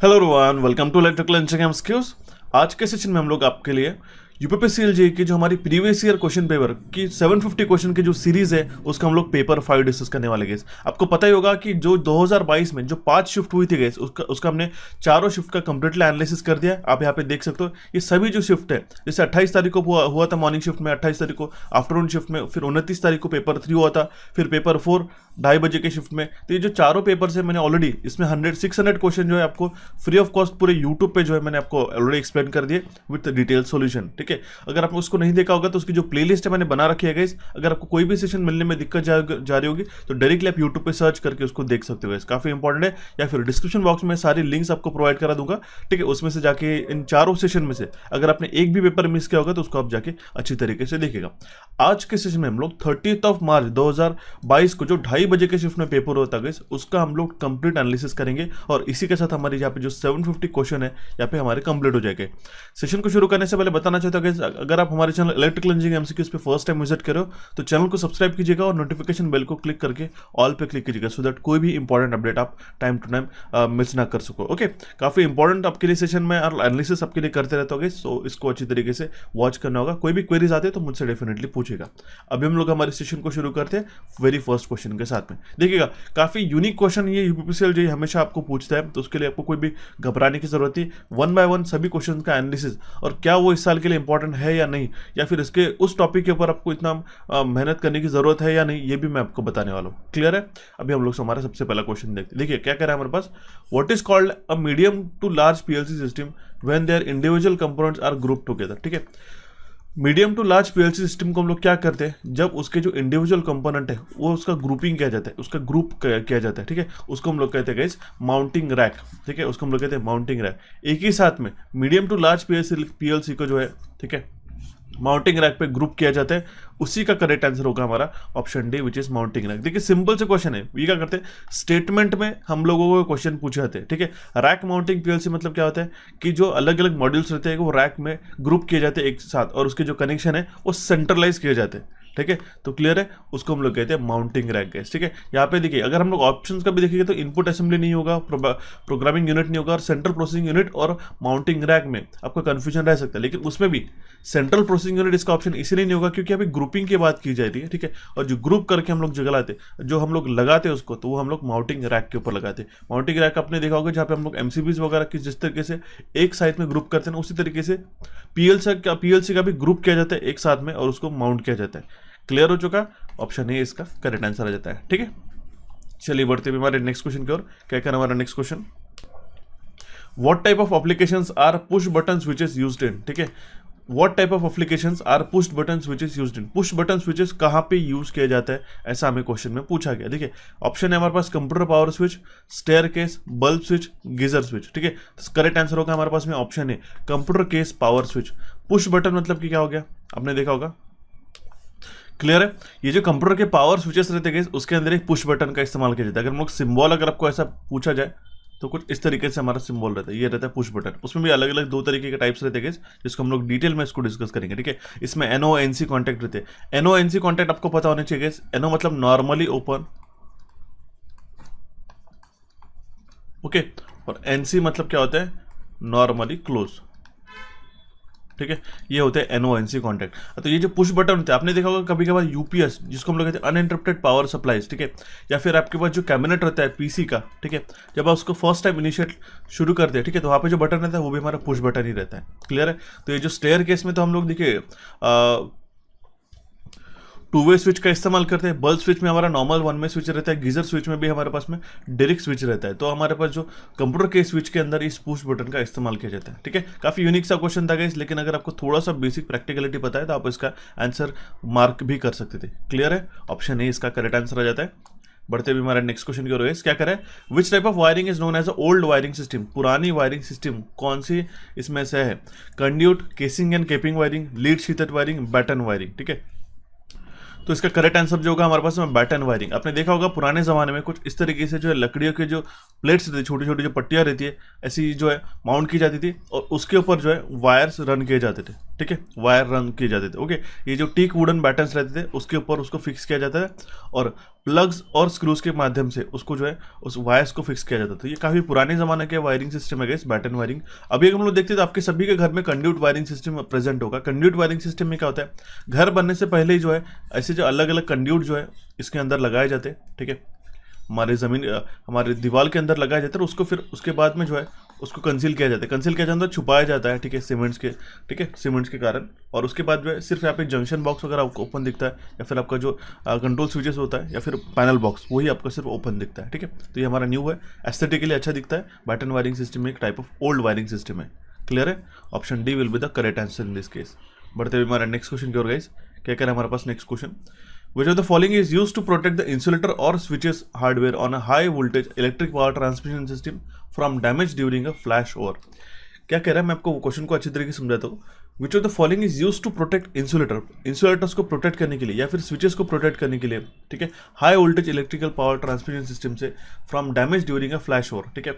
Hello everyone, welcome to electrical engineering skills. आज के session में हम लोग आपके लिए यूपीपीसीएल जेईई की जो हमारी प्रीवियस ईयर क्वेश्चन पेपर की 750 क्वेश्चन की जो सीरीज है उसका हम लोग पेपर 5 डिस्कस करने वाले गए। आपको पता ही होगा कि जो 2022 में जो 5 शिफ्ट हुई थी गैस उसका हमने चारों शिफ्ट का कंप्लीटली एनालिसिस कर दिया। आप यहाँ पे देख सकते हो ये सभी जो शिफ्ट है, जैसे 28 तारीख को हुआ था मॉर्निंग शिफ्ट में, 28 तारीख को आफ्टरनून शिफ्ट में, फिर 29 तारीख को पेपर 3 हुआ था, फिर पेपर 4 2:30 बजे के शिफ्ट में। तो ये जो चारों पेपर्स है मैंने ऑलरेडी इसमें 600 क्वेश्चन जो है आपको फ्री ऑफ कॉस्ट पूरे यूट्यूब पे जो है मैंने आपको ऑलरेडी एक्सप्लेन कर दिए विद डिटेल सॉल्यूशन। ठीक है, अगर आपने उसको नहीं देखा होगा तो उसकी जो प्लेलिस्ट है मैंने बना रखी है गाइस। अगर आपको कोई भी सेशन मिलने में दिक्कत जा रही होगी तो डायरेक्टली आप यूट्यूब पे सर्च करके उसको देख सकते हो गाइस, काफी इंपॉर्टेंट है। या फिर डिस्क्रिप्शन बॉक्स में सारी लिंक्स आपको प्रोवाइड करा दूंगा। ठीक है, उसमें से जाके इन चारों सेशन में से अगर आपने एक भी पेपर मिस किया होगा तो उसको आप जाके अच्छी तरीके से देखिएगा। आज के सेशन में हम लोग 30 मार्च 2022 को जो 2:30 बजे के शिफ्ट में पेपर होता है उसका हम लोग कंप्लीट एनालिसिस करेंगे और इसी के साथ हमारी यहाँ पे जो 750 क्वेश्चन है यहाँ पे हमारे कंप्लीट हो जाएंगे। सेशन को शुरू करने से पहले बताना चाहता हूँ अगर आप हमारे चैनल इलेक्ट्रिकल इंजीनियरिंग एमसीक्यूज पे फर्स्ट टाइम विजिट करो तो चैनल को सब्सक्राइब कीजिएगा और नोटिफिकेशन बेल को क्लिक करके ऑल पे क्लिक कीजिएगा सो दैट कोई भी इंपॉर्टेंट अपडेट आप टाइम टू टाइम मिस ना कर सको। ओके, काफी इंपॉर्टेंट आपके लिए सेशन में और एनालिसिस आपके लिए करते रहते होगे, सो इसको अच्छी तरीके से वॉच करना होगा। कोई भी क्वेरीज आते हैं तो मुझसे डेफिनेटली पूछेगा। अभी हम लोग हमारे सेशन को शुरू करते हैं वेरी फर्स्ट क्वेश्चन के साथ में। देखिएगा काफी यूनिक क्वेश्चन ये यूपीपीसीएल जेईई हमेशा आपको पूछता है, तो उसके लिए आपको कोई भी घबराने की जरूरत नहीं। 1 बाय 1 सभी क्वेश्चन का एनालिसिस और क्या वो इस साल के लिए इंपॉर्टेंट है या नहीं, या फिर इसके उस टॉपिक के ऊपर आपको इतना मेहनत करने की जरूरत है या नहीं, ये भी मैं आपको बताने वाला हूँ। क्लियर है? अभी हम लोग हमारा सबसे पहला क्वेश्चन देखते हैं। देखिए क्या कह रहा है हमारे पास, what is called a medium to large PLC system when their individual components are group together. ठीक है, medium to large PLC system को हम लोग क्या करते हैं, जब उसके जो इंडिविजुअल कंपोनेंट है वो उसका ग्रुपिंग किया जाता है, उसका ग्रुप किया जाता है। ठीक है, उसको हम लोग कहते हैं गाइस माउंटिंग रैक। ठीक है, उसको हम लोग कहते हैं माउंटिंग रैक। एक ही साथ में मीडियम टू लार्ज पीएलसी को जो है, ठीक है, माउंटिंग रैक पे ग्रुप किया जाता है। उसी का करेक्ट आंसर होगा हमारा option D which is mounting rack. देखिए सिंपल से क्वेश्चन है, ये क्या करते हैं स्टेटमेंट में हम लोगों को क्वेश्चन पूछे जाते हैं। ठीक है, रैक माउंटिंग पीएलसी मतलब क्या होता है कि जो अलग अलग मॉड्यूल्स रहते हैं वो रैक में ग्रुप किए जाते हैं एक साथ और उसके जो कनेक्शन है वो सेंट्रलाइज किए जाते हैं। ठीक है, तो क्लियर है, उसको हम लोग कहते हैं माउंटिंग रैक गैस। ठीक है, यहाँ पे देखिए अगर हम लोग ऑप्शंस का भी देखेंगे तो इनपुट असेंबली नहीं होगा, प्रोग्रामिंग यूनिट नहीं होगा और सेंट्रल प्रोसेसिंग यूनिट और माउंटिंग रैक में आपका कंफ्यूजन रह सकता है। लेकिन उसमें भी सेंट्रल प्रोसेसिंग यूनिट इसका ऑप्शन इसलिए नहीं होगा क्योंकि अभी ग्रुपिंग की बात की जा रही है। ठीक है, और जो ग्रुप करके हम लोग जगलाते जो हम लोग लगाते हैं उसको, तो वो हम लोग माउंटिंग रैक के ऊपर लगाते हैं। माउंटिंग रैक आपने देखा होगा जहाँ पे हम लोग एमसीबीज वगैरह की जिस तरीके से एक साइड में ग्रुप करते हैं उसी तरीके से पीएलसी का भी ग्रुप किया जाता है एक साथ में और उसको माउंट किया जाता है। क्लियर हो चुका, ऑप्शन ए इसका करेक्ट आंसर आ जाता है। ठीक है, चलिए बढ़ते हुए हमारे नेक्स्ट क्वेश्चन की ओर। क्या कहना हमारा next question, what type of applications are push button switches used in. ठीक है, what type of applications are push button switches used in. Push button switches कहाँ पे यूज किया जाता है ऐसा हमें क्वेश्चन में पूछा गया। देखिए ऑप्शन है हमारे पास computer power switch, staircase, bulb switch, geyser switch. ठीक है, करेक्ट आंसर होगा हमारे पास में ऑप्शन है computer case power switch. Push button मतलब कि क्या हो गया, आपने देखा होगा। क्लियर है, ये जो कंप्यूटर के पावर स्विचेस रहते हैं उसके अंदर एक पुश बटन का इस्तेमाल किया जाता है। अगर हम लोग सिंबल अगर आपको ऐसा पूछा जाए तो कुछ इस तरीके से हमारा सिंबल रहता है, ये रहता है पुश बटन। उसमें भी अलग अलग 2 तरीके के टाइप्स रहते हैं जिसको हम लोग डिटेल में इसको डिस्कस करेंगे। ठीक है, इसमें एनओ एनसी कॉन्टैक्ट रहते हैं। एनओ एनसी कॉन्टैक्ट आपको पता होने चाहिए। एनओ मतलब नॉर्मली ओपन, ओके, और एनसी मतलब क्या होता है नॉर्मली क्लोज। ठीक है, ये होते हैं एनओएनसी कॉन्टैक्ट। तो ये जो पुश बटन होते हैं आपने देखा होगा कभी कभार यूपीएस जिसको हम लोग कहते हैं अनइंटरप्टेड पावर सप्लाईज। ठीक है, या फिर आपके पास जो कैबिनेट रहता है पीसी का, ठीक है, जब आप उसको फर्स्ट टाइम इनिशिएट शुरू करते हैं, ठीक है, तो वहाँ पे जो बटन रहता है वो भी हमारा पुश बटन ही रहता है। क्लियर है, तो ये जो स्टेयर केस में तो हम लोग देखिए 2-वे स्विच का इस्तेमाल करते हैं। बल्ब स्विच में हमारा नॉर्मल 1-वे स्विच रहता है। गीजर स्विच में भी हमारे पास में डायरेक्ट स्विच रहता है। तो हमारे पास जो कंप्यूटर के स्विच के अंदर इस पुश बटन का इस्तेमाल किया जाता है। ठीक है, काफी यूनिक सा क्वेश्चन था गाइस, लेकिन अगर आपको थोड़ा सा बेसिक प्रैक्टिकलिटी पता है तो आप इसका आंसर मार्क भी कर सकते थे। क्लियर है, ऑप्शन ए इसका करेक्ट आंसर आ जाता है। बढ़ते भी हमारे नेक्स्ट क्वेश्चन की ओर क्या करें, which type of wiring is known as a old wiring system. पुरानी वायरिंग सिस्टम कौन सी इसमें से है, conduit, casing and capping wiring, lead sheathed wiring, batten wiring. ठीक है, तो इसका करेक्ट आंसर जो होगा हमारे पास में बैटन वायरिंग। आपने देखा होगा पुराने जमाने में कुछ इस तरीके से जो है लकड़ियों के जो प्लेट्स रहती है, छोटी छोटी जो पट्टियां रहती है ऐसी जो है माउंट की जाती थी और उसके ऊपर जो है वायर्स रन किए जाते थे। ठीक है, वायर रन किए जाते थे। ओके, ये जो टीक वुडन बैटन्स रहते थे उसके ऊपर उसको फिक्स किया जाता है और प्लग्स और स्क्रूज के माध्यम से उसको जो है उस वायर्स को फिक्स किया जाता था। ये काफ़ी पुराने ज़माने के वायरिंग सिस्टम है गाइस, बैटन वायरिंग। अभी अगर हम लोग देखते हैं तो आपके सभी के घर में कंड्यूट वायरिंग सिस्टम प्रेजेंट होगा। कंड्यूट वायरिंग सिस्टम में क्या होता है, घर बनने से पहले ही जो है ऐसे जो अलग अलग कंड्यूट जो है इसके अंदर लगाए जाते हैं। ठीक है, हमारे ज़मीन हमारे दीवार के अंदर लगाया जाता है, उसको फिर उसके बाद में जो है उसको कंसील किया जाता है। कंसील किया जाता है, छुपाया जाता है, ठीक है, सीमेंट्स के, ठीक है, सीमेंट्स के कारण। और उसके बाद जो है सिर्फ यहाँ पे जंक्शन बॉक्स वगैरह आपको ओपन दिखता है, या फिर आपका जो कंट्रोल स्विचेस होता है या फिर पैनल बॉक्स वही आपको सिर्फ ओपन दिखता है। ठीक है, तो ये हमारा न्यू है, एस्थेटिकली अच्छा दिखता है। बैटन वायरिंग सिस्टम में एक type of old wiring system है। क्लियर है? Option D will be the correct answer in this case. बढ़ते हुए हमारा नेक्स्ट क्वेश्चन की ओर गाइस, क्या कह रहा है हमारे पास next question, which of the following is used to protect the insulator or switches hardware on a high voltage electric power transmission system from damage during a flash over। क्या कह रहा है, मैं आपको क्वेश्चन को अच्छी तरीके से समझाता हूँ। Which of the following is use to protect insulator, insulators को प्रोटेक्ट करने के लिए या फिर स्विचेस को प्रोटेक्ट करने के लिए, ठीक है, high voltage electrical power transmission system से from damage during a flash over. ठीक है,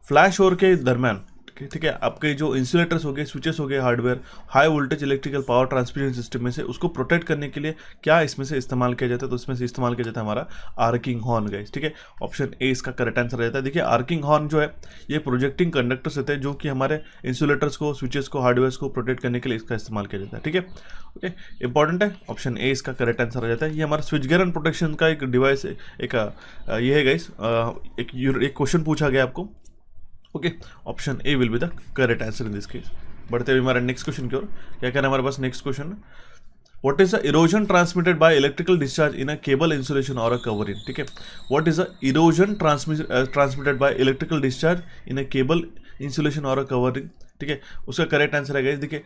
फ्लैश ओवर के दरम्यान, ठीक है, आपके जो इंसुलेटर्स हो गए, स्विचेस हो गए, hardware, high voltage electrical power transmission system में से उसको प्रोटेक्ट करने के लिए क्या इसमें से इस्तेमाल किया जाता है, तो इसमें से इस्तेमाल किया जाता है हमारा आर्किंग हॉर्न गाइस। ठीक है, ऑप्शन ए इसका करेक्ट आंसर रहता है। देखिए, आर्किंग हॉर्न जो है ये प्रोजेक्टिंग कंडक्टर्स रहते हैं जो कि हमारे इंसुलेटर्स को, स्विचेस को, हार्डवेयर को प्रोटेक्ट करने के लिए इसका इस्तेमाल किया जाता है। ठीक है, ओके, इंपॉर्टेंट है, ऑप्शन ए इसका करेक्ट आंसर आ जाता है। ये हमारा स्विच गियर एंड प्रोटेक्शन का एक डिवाइस है, एक ये है गाइस, एक क्वेश्चन पूछा गया आपको। Okay, option A will be the correct answer in this case. बढ़ते हुए हमारा नेक्स्ट क्वेश्चन की ओर, क्या कहना है हमारे पास next question, what is the erosion transmitted by electrical discharge in a cable insulation और अ कवरिंग। ठीक है, what is the erosion transmitted by electrical discharge in a cable insulation और अ कवरिंग। ठीक है, उसका करेक्ट आंसर है guys, देखिए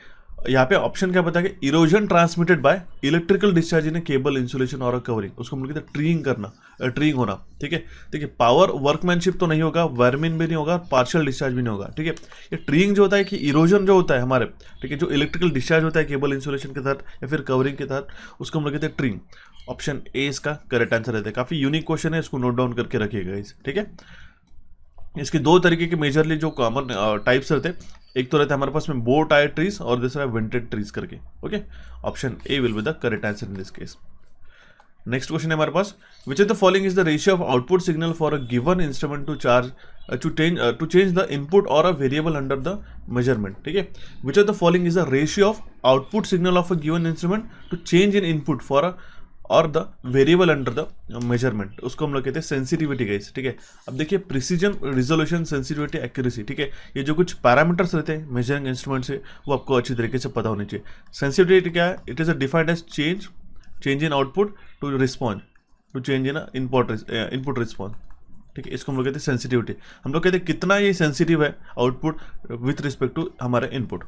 यहाँ पे ऑप्शन क्या बताया कि erosion transmitted by electrical discharge in cable insulation और कवरिंग, उसको हम लोग कहते हैं ट्रीइंग करना, ट्रीइंग होना। ठीक है, देखिए पावर वर्कमैनशिप तो नहीं होगा, वर्मिन भी नहीं होगा, पार्शियल डिस्चार्ज भी नहीं होगा। ठीक है, ये ट्रीइंग जो होता है कि इरोजन जो होता है हमारे, ठीक है, जो इलेक्ट्रिकल डिस्चार्ज होता है केबल इंसुलेशन के तहत या फिर कवरिंग के तहत, उसको हम लोग कहते हैं ट्रीइंग। ऑप्शन ए इसका करेक्ट आंसर रहता है। काफी यूनिक क्वेश्चन है, इसको नोट डाउन करके रखिएगा इस। ठीक है, इसके दो तरीके के मेजरली जो कॉमन टाइप्स रहते हैं, एक तो रहता है हमारे पास में बो टायर ट्रीज और दूसरा विंटेड ट्रीज करके। Okay, option A will be the correct answer in this case. Next question है हमारे पास, which of the following is the ratio of output signal for a given instrument to charge to change the input और a variable under the measurement. ठीक है, which of the following is the ratio of output signal of a given instrument to change in input for a और the variable under the measurement, उसको हम लोग कहते हैं sensitivity guys. ठीक है, अब देखिए प्रिसीजन, रिजोल्यूशन, सेंसिटिविटी, एक्यूरेसी, ठीक है, ये जो कुछ पैरामीटर्स रहते हैं मेजरिंग इंस्ट्रूमेंट से वो आपको अच्छी तरीके से पता होनी चाहिए। सेंसिटिविटी क्या है, it is a defined as change in output to respond to change in input response. ठीक है, इसको हम लोग कहते हैं सेंसिटिविटी। हम लोग कहते हैं कितना ये सेंसिटिव है आउटपुट विथ रिस्पेक्ट टू हमारे इनपुट।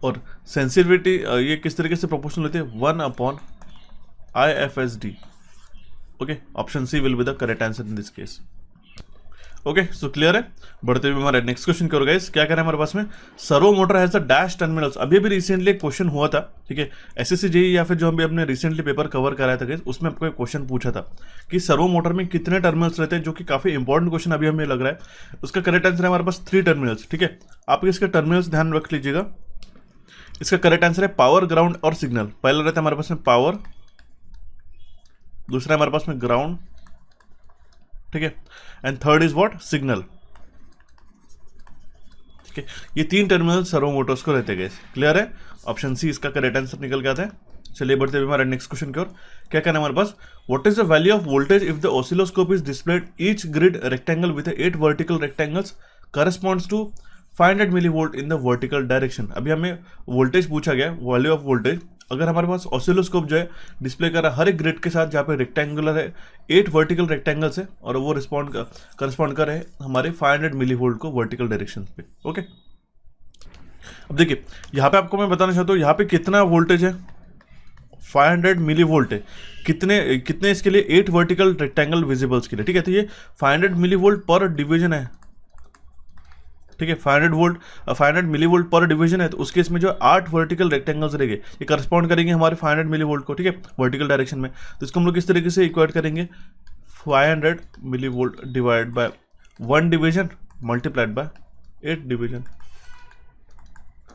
और सेंसिटिविटी ये किस तरीके से प्रोपोर्शनल होती है, 1/IFSD। Okay, option C will be the correct answer in this case. Okay, so clear है। बढ़ते हुए हमारे नेक्स्ट क्वेश्चन की ओर गाइस, क्या कह रहा है हमारे पास में, servo motor has the dash terminals. अभी भी रिसेंटली एक क्वेश्चन हुआ था, ठीक है, एसएससी जेईई या फिर जो हम अपने रिसेंटली पेपर कवर कराया था गाइस, उसमें आपको एक क्वेश्चन पूछा था कि सर्वो मोटर में कितने टर्मिनल्स रहते हैं, जो कि काफी इंपॉर्टेंट क्वेश्चन अभी हमें लग रहा है। उसका करेक्ट आंसर है हमारे पास 3 टर्मिनल्स। ठीक है, आप इसके टर्मिनल्स ध्यान रख लीजिएगा। इसका करेक्ट आंसर है पावर, ग्राउंड और सिग्नल। पहला रहता है हमारे पास में पावर, दूसरा हमारे पास में ग्राउंड, ठीक है, and third is what, signal. ठीक है, ये 3 टर्मिनल सर्वो मोटर्स को रहते गए। क्लियर है, ऑप्शन सी इसका करेक्ट आंसर निकल के आता है। चलिए बढ़ते हुए हमारे नेक्स्ट क्वेश्चन की ओर, क्या कहना है हमारे पास, what is the value of voltage if the oscilloscope is displayed each grid rectangle with 8 vertical rectangles corresponds to 500 milli volt in the vertical direction. अभी हमें वोल्टेज पूछा गया, वैल्यू ऑफ वोल्टेज। अगर हमारे पास ऑसिलोस्कोप जो है डिस्प्ले कर रहा है हर एक ग्रिड के साथ, जहाँ पे रेक्टेंगुलर है, 8 वर्टिकल रेक्टेंगल्स है और वो करस्पॉन्ड कर रहे हैं हमारे 500 मिली वोल्ट को वर्टिकल डायरेक्शन पे। ओके, अब देखिए यहाँ पे आपको मैं बताना चाहता हूँ यहाँ पे कितना वोल्टेज है, 500 मिली वोल्ट है। कितने इसके लिए, 8 वर्टिकल रेक्टेंगल विजिबल्स के लिए। ठीक है, तो ये 500 मिली वोल्ट पर डिवीजन है। ठीक है, 500 मिली वोल्ट पर डिवीजन है, तो उस केस में जो 8 वर्टिकल रेक्टेंगल्स रहेंगे ये करस्पॉन्ड करेंगे हमारे 500 मिली वोल्ट को। ठीक है, वर्टिकल डायरेक्शन में। तो इसको हम लोग किस तरीके से इक्वेट करेंगे, 500 milli volt divide by 1 division multiplied by 8 division.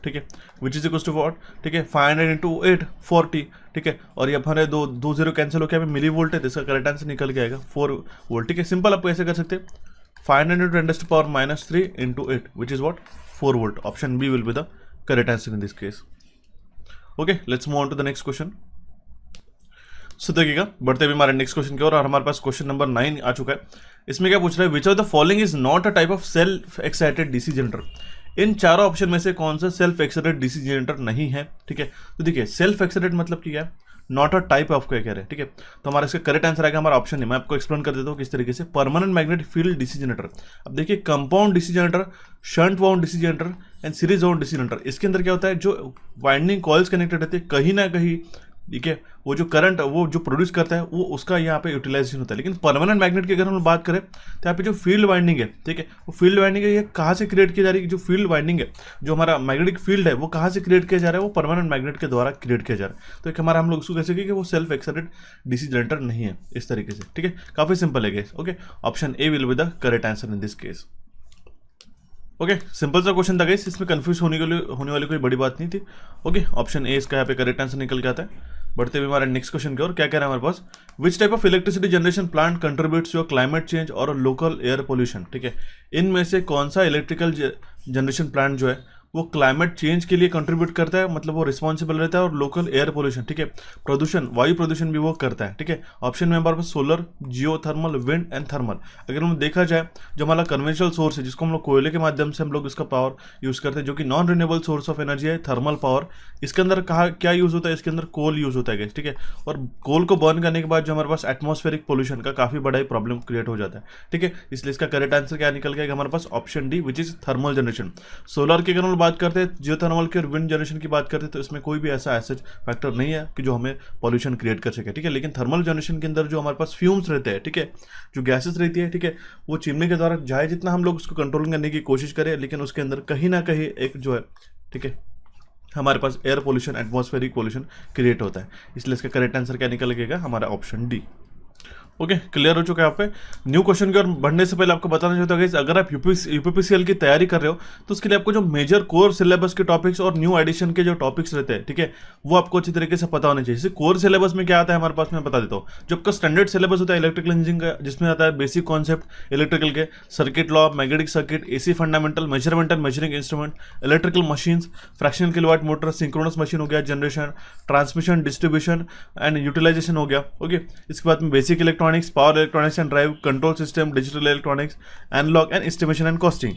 ठीक है, which is equal to watt, ठीक है 500 इंटू 8 40, ठीक है, और ये हमारे दो जीरो कैंसिल होकर यहाँ पे मिली वोल्ट है, तो इसका करेक्ट आंसर निकल के आएगा 4 वोल्ट। ठीक है, सिंपल आप कैसे कर सकते हैं 500 into 10 to the power minus 3 into 8, which is what 4 volt. Option B will be the correct answer in this case. Okay, let's move on to the next question. सो देखिएगा, बढ़ते भी हमारे नेक्स्ट क्वेश्चन की ओर, और हमारे पास क्वेश्चन नंबर 9 आ चुका है। इसमें क्या पूछ रहा है, which of the following is not a type of self excited DC generator. इन चारों ऑप्शन में से कौन सा सेल्फ एक्साइटेड डीसी जनरेटर नहीं है। ठीक है, तो देखिए सेल्फ एक्साइटेड मतलब क्या है, नॉट अ टाइप ऑफ क्या कह रहे हैं। ठीक है, तो हमारा इसका करेक्ट आंसर आएगा हमारा ऑप्शन नहीं, मैं आपको एक्सप्लेन कर देता हूँ किस तरीके से। Permanent magnetic field DC generator, अब देखिए compound DC generator, shunt wound DC generator and series wound DC generator, इसके अंदर क्या होता है, जो वाइंडिंग कॉइल्स कनेक्टेड रहते हैं कहीं ना कहीं, ठीक है, वो जो करंट वो जो प्रोड्यूस करता है वो उसका यहाँ पे यूटिलाइजेशन होता है। लेकिन परमानेंट मैग्नेट की अगर हम बात करें तो यहाँ पे जो फील्ड वाइंडिंग है, ठीक है, वो फील्ड वाइंडिंग है, ये कहाँ से क्रिएट की जा रही है, जो फील्ड वाइंडिंग है, जो हमारा मैग्नेटिक फील्ड है वो कहाँ से क्रिएट किया जा रहा है, वो परमानेंट मैग्नेट के द्वारा क्रिएट किया जा रहा है। तो एक हमारा हम लोग उसको कह सकें कि वो सेल्फ एक्साइटेड डीसी जनरेटर नहीं है, इस तरीके से। ठीक है, काफी सिंपल है guys. Okay, option A will be the correct answer in this case. Okay, simple सा क्वेश्चन था गाइस, इसमें कंफ्यूज होने वाली कोई बड़ी बात नहीं थी। ओके, ऑप्शन ए इसका यहाँ पे करेक्ट आंसर निकल के आता है। बढ़ते हुए हमारे नेक्स्ट क्वेश्चन की ओर, क्या कह रहा है हमारे पास, which type of electricity generation plant contributes your climate change और लोकल एयर पोल्यूशन। ठीक है, इनमें से कौन सा इलेक्ट्रिकल जनरेशन प्लांट जो है वो क्लाइमेट चेंज के लिए कंट्रीब्यूट करता है, मतलब वो रिस्पॉन्सिबल रहता है, और लोकल एयर पोल्यूशन, ठीक है, प्रदूषण, वायु प्रदूषण भी वो करता है। ठीक है, ऑप्शन में हमारे पास solar, geothermal, wind and thermal. अगर हम देखा जाए, जो हमारा कन्वेंशनल सोर्स है जिसको हम लोग कोयले के माध्यम से हम लोग इसका पावर यूज करते हैं, जो कि non renewable source of energy है, थर्मल पावर, इसके अंदर कहा क्या यूज होता है, इसके अंदर कोल यूज होता है। ठीक है, और कोल को बर्न करने के बाद जो हमारे पास एटमॉस्फेरिक पोल्यूशन का काफी बड़ा ही प्रॉब्लम क्रिएट हो जाता है। ठीक है, इसलिए इसका करेक्ट आंसर क्या निकल गया हमारे पास, option D which is thermal generation. Solar की अगर हम बात करते हैं, जियो थर्मल की और विंड जनरेशन की बात करते हैं, तो इसमें कोई भी ऐसा एसेज फैक्टर नहीं है कि जो हमें पॉल्यूशन क्रिएट कर सके। ठीक है, लेकिन थर्मल जनरेशन के अंदर जो हमारे पास फ्यूम्स रहते हैं, ठीक है, जो गैसेस रहती है, ठीक है, वो चिमनी के द्वारा चाहे जितना हम लोग उसको कंट्रोल करने की कोशिश करें, लेकिन उसके अंदर कहीं ना कहीं एक जो है, ठीक है, हमारे पास air pollution, atmospheric pollution create होता है। इसलिए इसका करेक्ट आंसर क्या निकल गया हमारा, ऑप्शन डी। ओके, क्लियर हो चुका है। यहाँ पे न्यू क्वेश्चन की ओर बढ़ने से पहले आपको बताना चाहता हूँ, अगर आप यूपीपीसीएल की तैयारी कर रहे हो तो उसके लिए आपको जो मेजर कोर सिलेबस के टॉपिक्स और न्यू एडिशन के जो टॉपिक्स रहते हैं, ठीक है, वो आपको अच्छी तरीके से पता होने चाहिए। जैसे कोर सिलेबस में क्या आता है हमारे पास, मैं बता देता हूँ। जो आपका स्टैंडर्ड सिलेबस होता है इलेक्ट्रिकल इंजीनियरिंग का, जिसमें आता है बेसिक कॉन्सेप्ट इलेक्ट्रिकल के, circuit law, magnetic circuit, AC fundamental, measurement and measuring instrument, electrical machines, fractional kilowatt motor, synchronous machine हो गया, generation, transmission, distribution and utilization हो गया। ओके, इसके बाद में basic electronics, power electronics and drive, control system, digital electronics, analog and estimation and costing.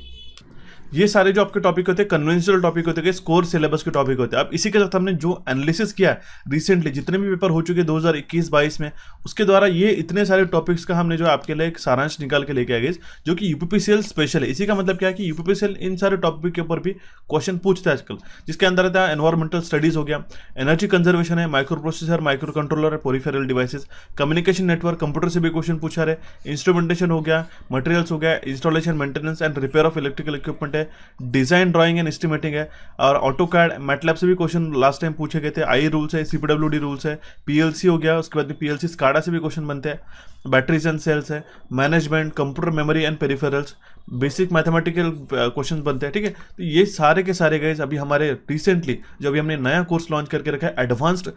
ये सारे जो आपके टॉपिक होते हैं कन्वेंशनल टॉपिक होते हैं, कोर सिलेबस के टॉपिक होते हैं। अब इसी के साथ हमने जो एनालिसिस किया रिसेंटली, जितने भी पेपर हो चुके 2021-22 में, उसके द्वारा ये इतने सारे टॉपिक्स का हमने जो आपके लिए एक सारांश निकाल के लेके आए, जो कि यूपीपीसीएल स्पेशल है। इसी का मतलब क्या है कि यूपीपीसीएल इन सारे टॉपिक के ऊपर भी क्वेश्चन पूछता है आजकल, जिसके अंदर रहता है एनवायरमेंटल स्टडीज हो गया, एनर्जी कंजर्वेशन है, माइक्रो प्रोसेसर, माइक्रो कंट्रोलर है, peripheral devices, communication network, computer से भी क्वेश्चन पूछा रहे, इंस्ट्रूमेंटेशन हो गया, मटेरियल्स हो गया, installation, maintenance and repair of electrical equipment है, डिजाइन ड्राइंग एंड एस्टिमेटिंग है, और ऑटोकैड, मैटलैब से भी क्वेश्चन लास्ट टाइम पूछे गए थे, आई रूल्स है, सीपीडब्ल्यूडी रूल्स है, पीएलसी हो गया, उसके बाद में पीएलसी स्काडा से भी क्वेश्चन बनते हैं, बैटरीज एंड सेल्स है, management, computer memory and peripherals, basic mathematical question बनते हैं। ठीक है, तो ये सारे के सारे गाइस अभी हमारे रिसेंटली जो अभी हमने नया कोर्स लॉन्च करके रखा है, advanced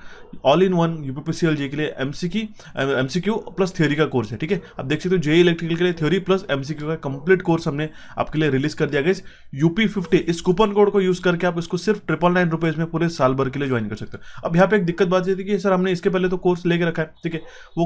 all in one UPPCL के लिए एमसीक्यू प्लस थ्योरी का कोर्स है। ठीक है, आप देख सकते हो जेईई इलेक्ट्रिकल के लिए थ्योरी प्लस एमसीक्यू का कंप्लीट कोर्स हमने आपके लिए रिलीज कर दिया गाइस। यूपी50 इस कूपन कोड को यूज करके आप इसको सिर्फ 999 रुपीज में पूरे साल भर के लिए ज्वाइन कर सकते हो। अब यहाँ पे एक दिक्कत बात ये थी कि सर हमने इसके पहले तो कोर्स लेके रखा है, ठीक है, वो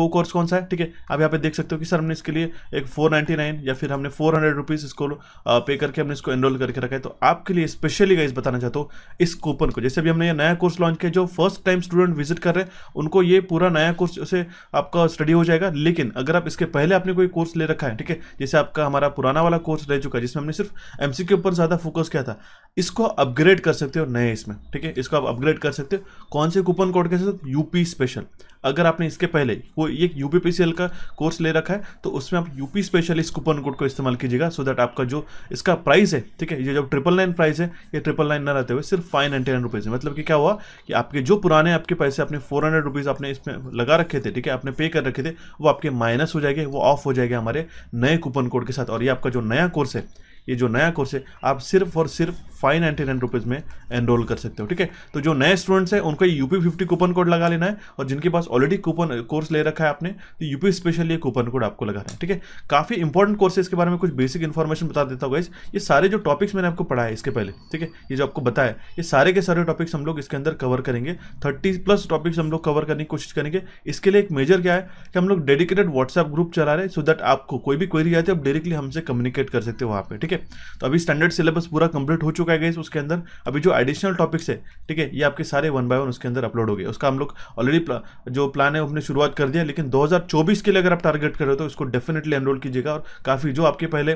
कोर्स कौन सा है, ठीक है, आप यहाँ पे देख सकते हो कि सर हमने इसके लिए एक 499 या फिर हमने 400 रुपीज इसको पे करके हमने इसको एनरोल करके रखा है। तो आपके लिए स्पेशली गाइस बताना चाहता हूँ इस कूपन को, जैसे अभी हमने ये नया कोर्स लॉन्च किया, जो फर्स्ट टाइम स्टूडेंट विजिट कर रहे हैं उनको ये पूरा नया कोर्स से आपका स्टडी हो जाएगा। लेकिन अगर आप इसके पहले आपने कोई कोर्स ले रखा है, ठीक है, जैसे आपका हमारा पुराना वाला कोर्स रह चुका है जिसमें हमने सिर्फ एमसीक्यू पर ज्यादा फोकस किया था, इसको अपग्रेड कर सकते हो नए इसमें। ठीक है, इसको आप अपग्रेड कर सकते हो कौन से कूपन कोड के साथ, यूपी स्पेशल। अगर आपने इसके पहले कोई एक यूपीपीसीएल का कोर्स ले रखा है तो उसमें आप यूपी स्पेशल इस कूपन कोड को इस्तेमाल कीजिएगा, सो दैट आपका जो इसका प्राइस है, ठीक है, ये जो 999 प्राइस है, ये 999 न रहते हुए सिर्फ 599 रुपीज़ है। मतलब कि क्या हुआ कि आपके जो पुराने आपके पैसे आपने 400 रुपीज़ आपने इसमें लगा रखे थे, ठीक है, आपने पे कर रखे थे, वो आपके माइनस हो जाएंगे, वो ऑफ हो जाएगा हमारे नए कूपन कोड के साथ। और ये आपका जो नया कोर्स है ये जो नया कोर्स है आप सिर्फ और सिर्फ 599 रुपीज़ में एनरोल कर सकते हो, ठीक है। तो जो नए स्टूडेंट्स हैं उनको UP50 कूपन कोड लगा लेना है, और जिनके पास ऑलरेडी कूपन कोर्स ले रखा है आपने तो यूपी स्पेशल ये कूपन कोड आपको लगाना है, ठीक है। काफ़ी इंपॉर्टेंट कोर्स है, इसके बारे में कुछ बेसिक इन्फॉर्मेशन बता देता हूँ गाइस। ये सारे जो टॉपिक्स मैंने आपको पढ़ाया इसके पहले, ठीक है, ये जो आपको बताया ये सारे के सारे टॉपिक्स हम लोग इसके अंदर कवर करेंगे। 30+ टॉपिक्स हम लोग कवर करने की कोशिश करेंगे। इसके लिए एक मेजर क्या है कि हम लोग डेडिकेटेड व्हाट्सएप ग्रुप चला रहे हैं, सो दैट आपको कोई भी क्वेरी आती है आप डायरेक्टली हमसे कम्युनिकेट कर सकते हो वहाँ पे, ठीक है। तो अभी स्टैंडर्ड सिलेबस पूरा कंप्लीट हो चुका है गाइस, उसके अंदर अभी जो एडिशनल टॉपिक्स है, ठीक है, ये आपके सारे 1 बाय 1 उसके अंदर अपलोड हो गए। उसका हम लोग ऑलरेडी जो प्लान है हमने शुरुआत कर दिया, लेकिन 2024 के लिए अगर आप टारगेट कर रहे हो तो इसको डेफिनेटली एनरोल कीजिएगा। और काफ़ी जो आपके पहले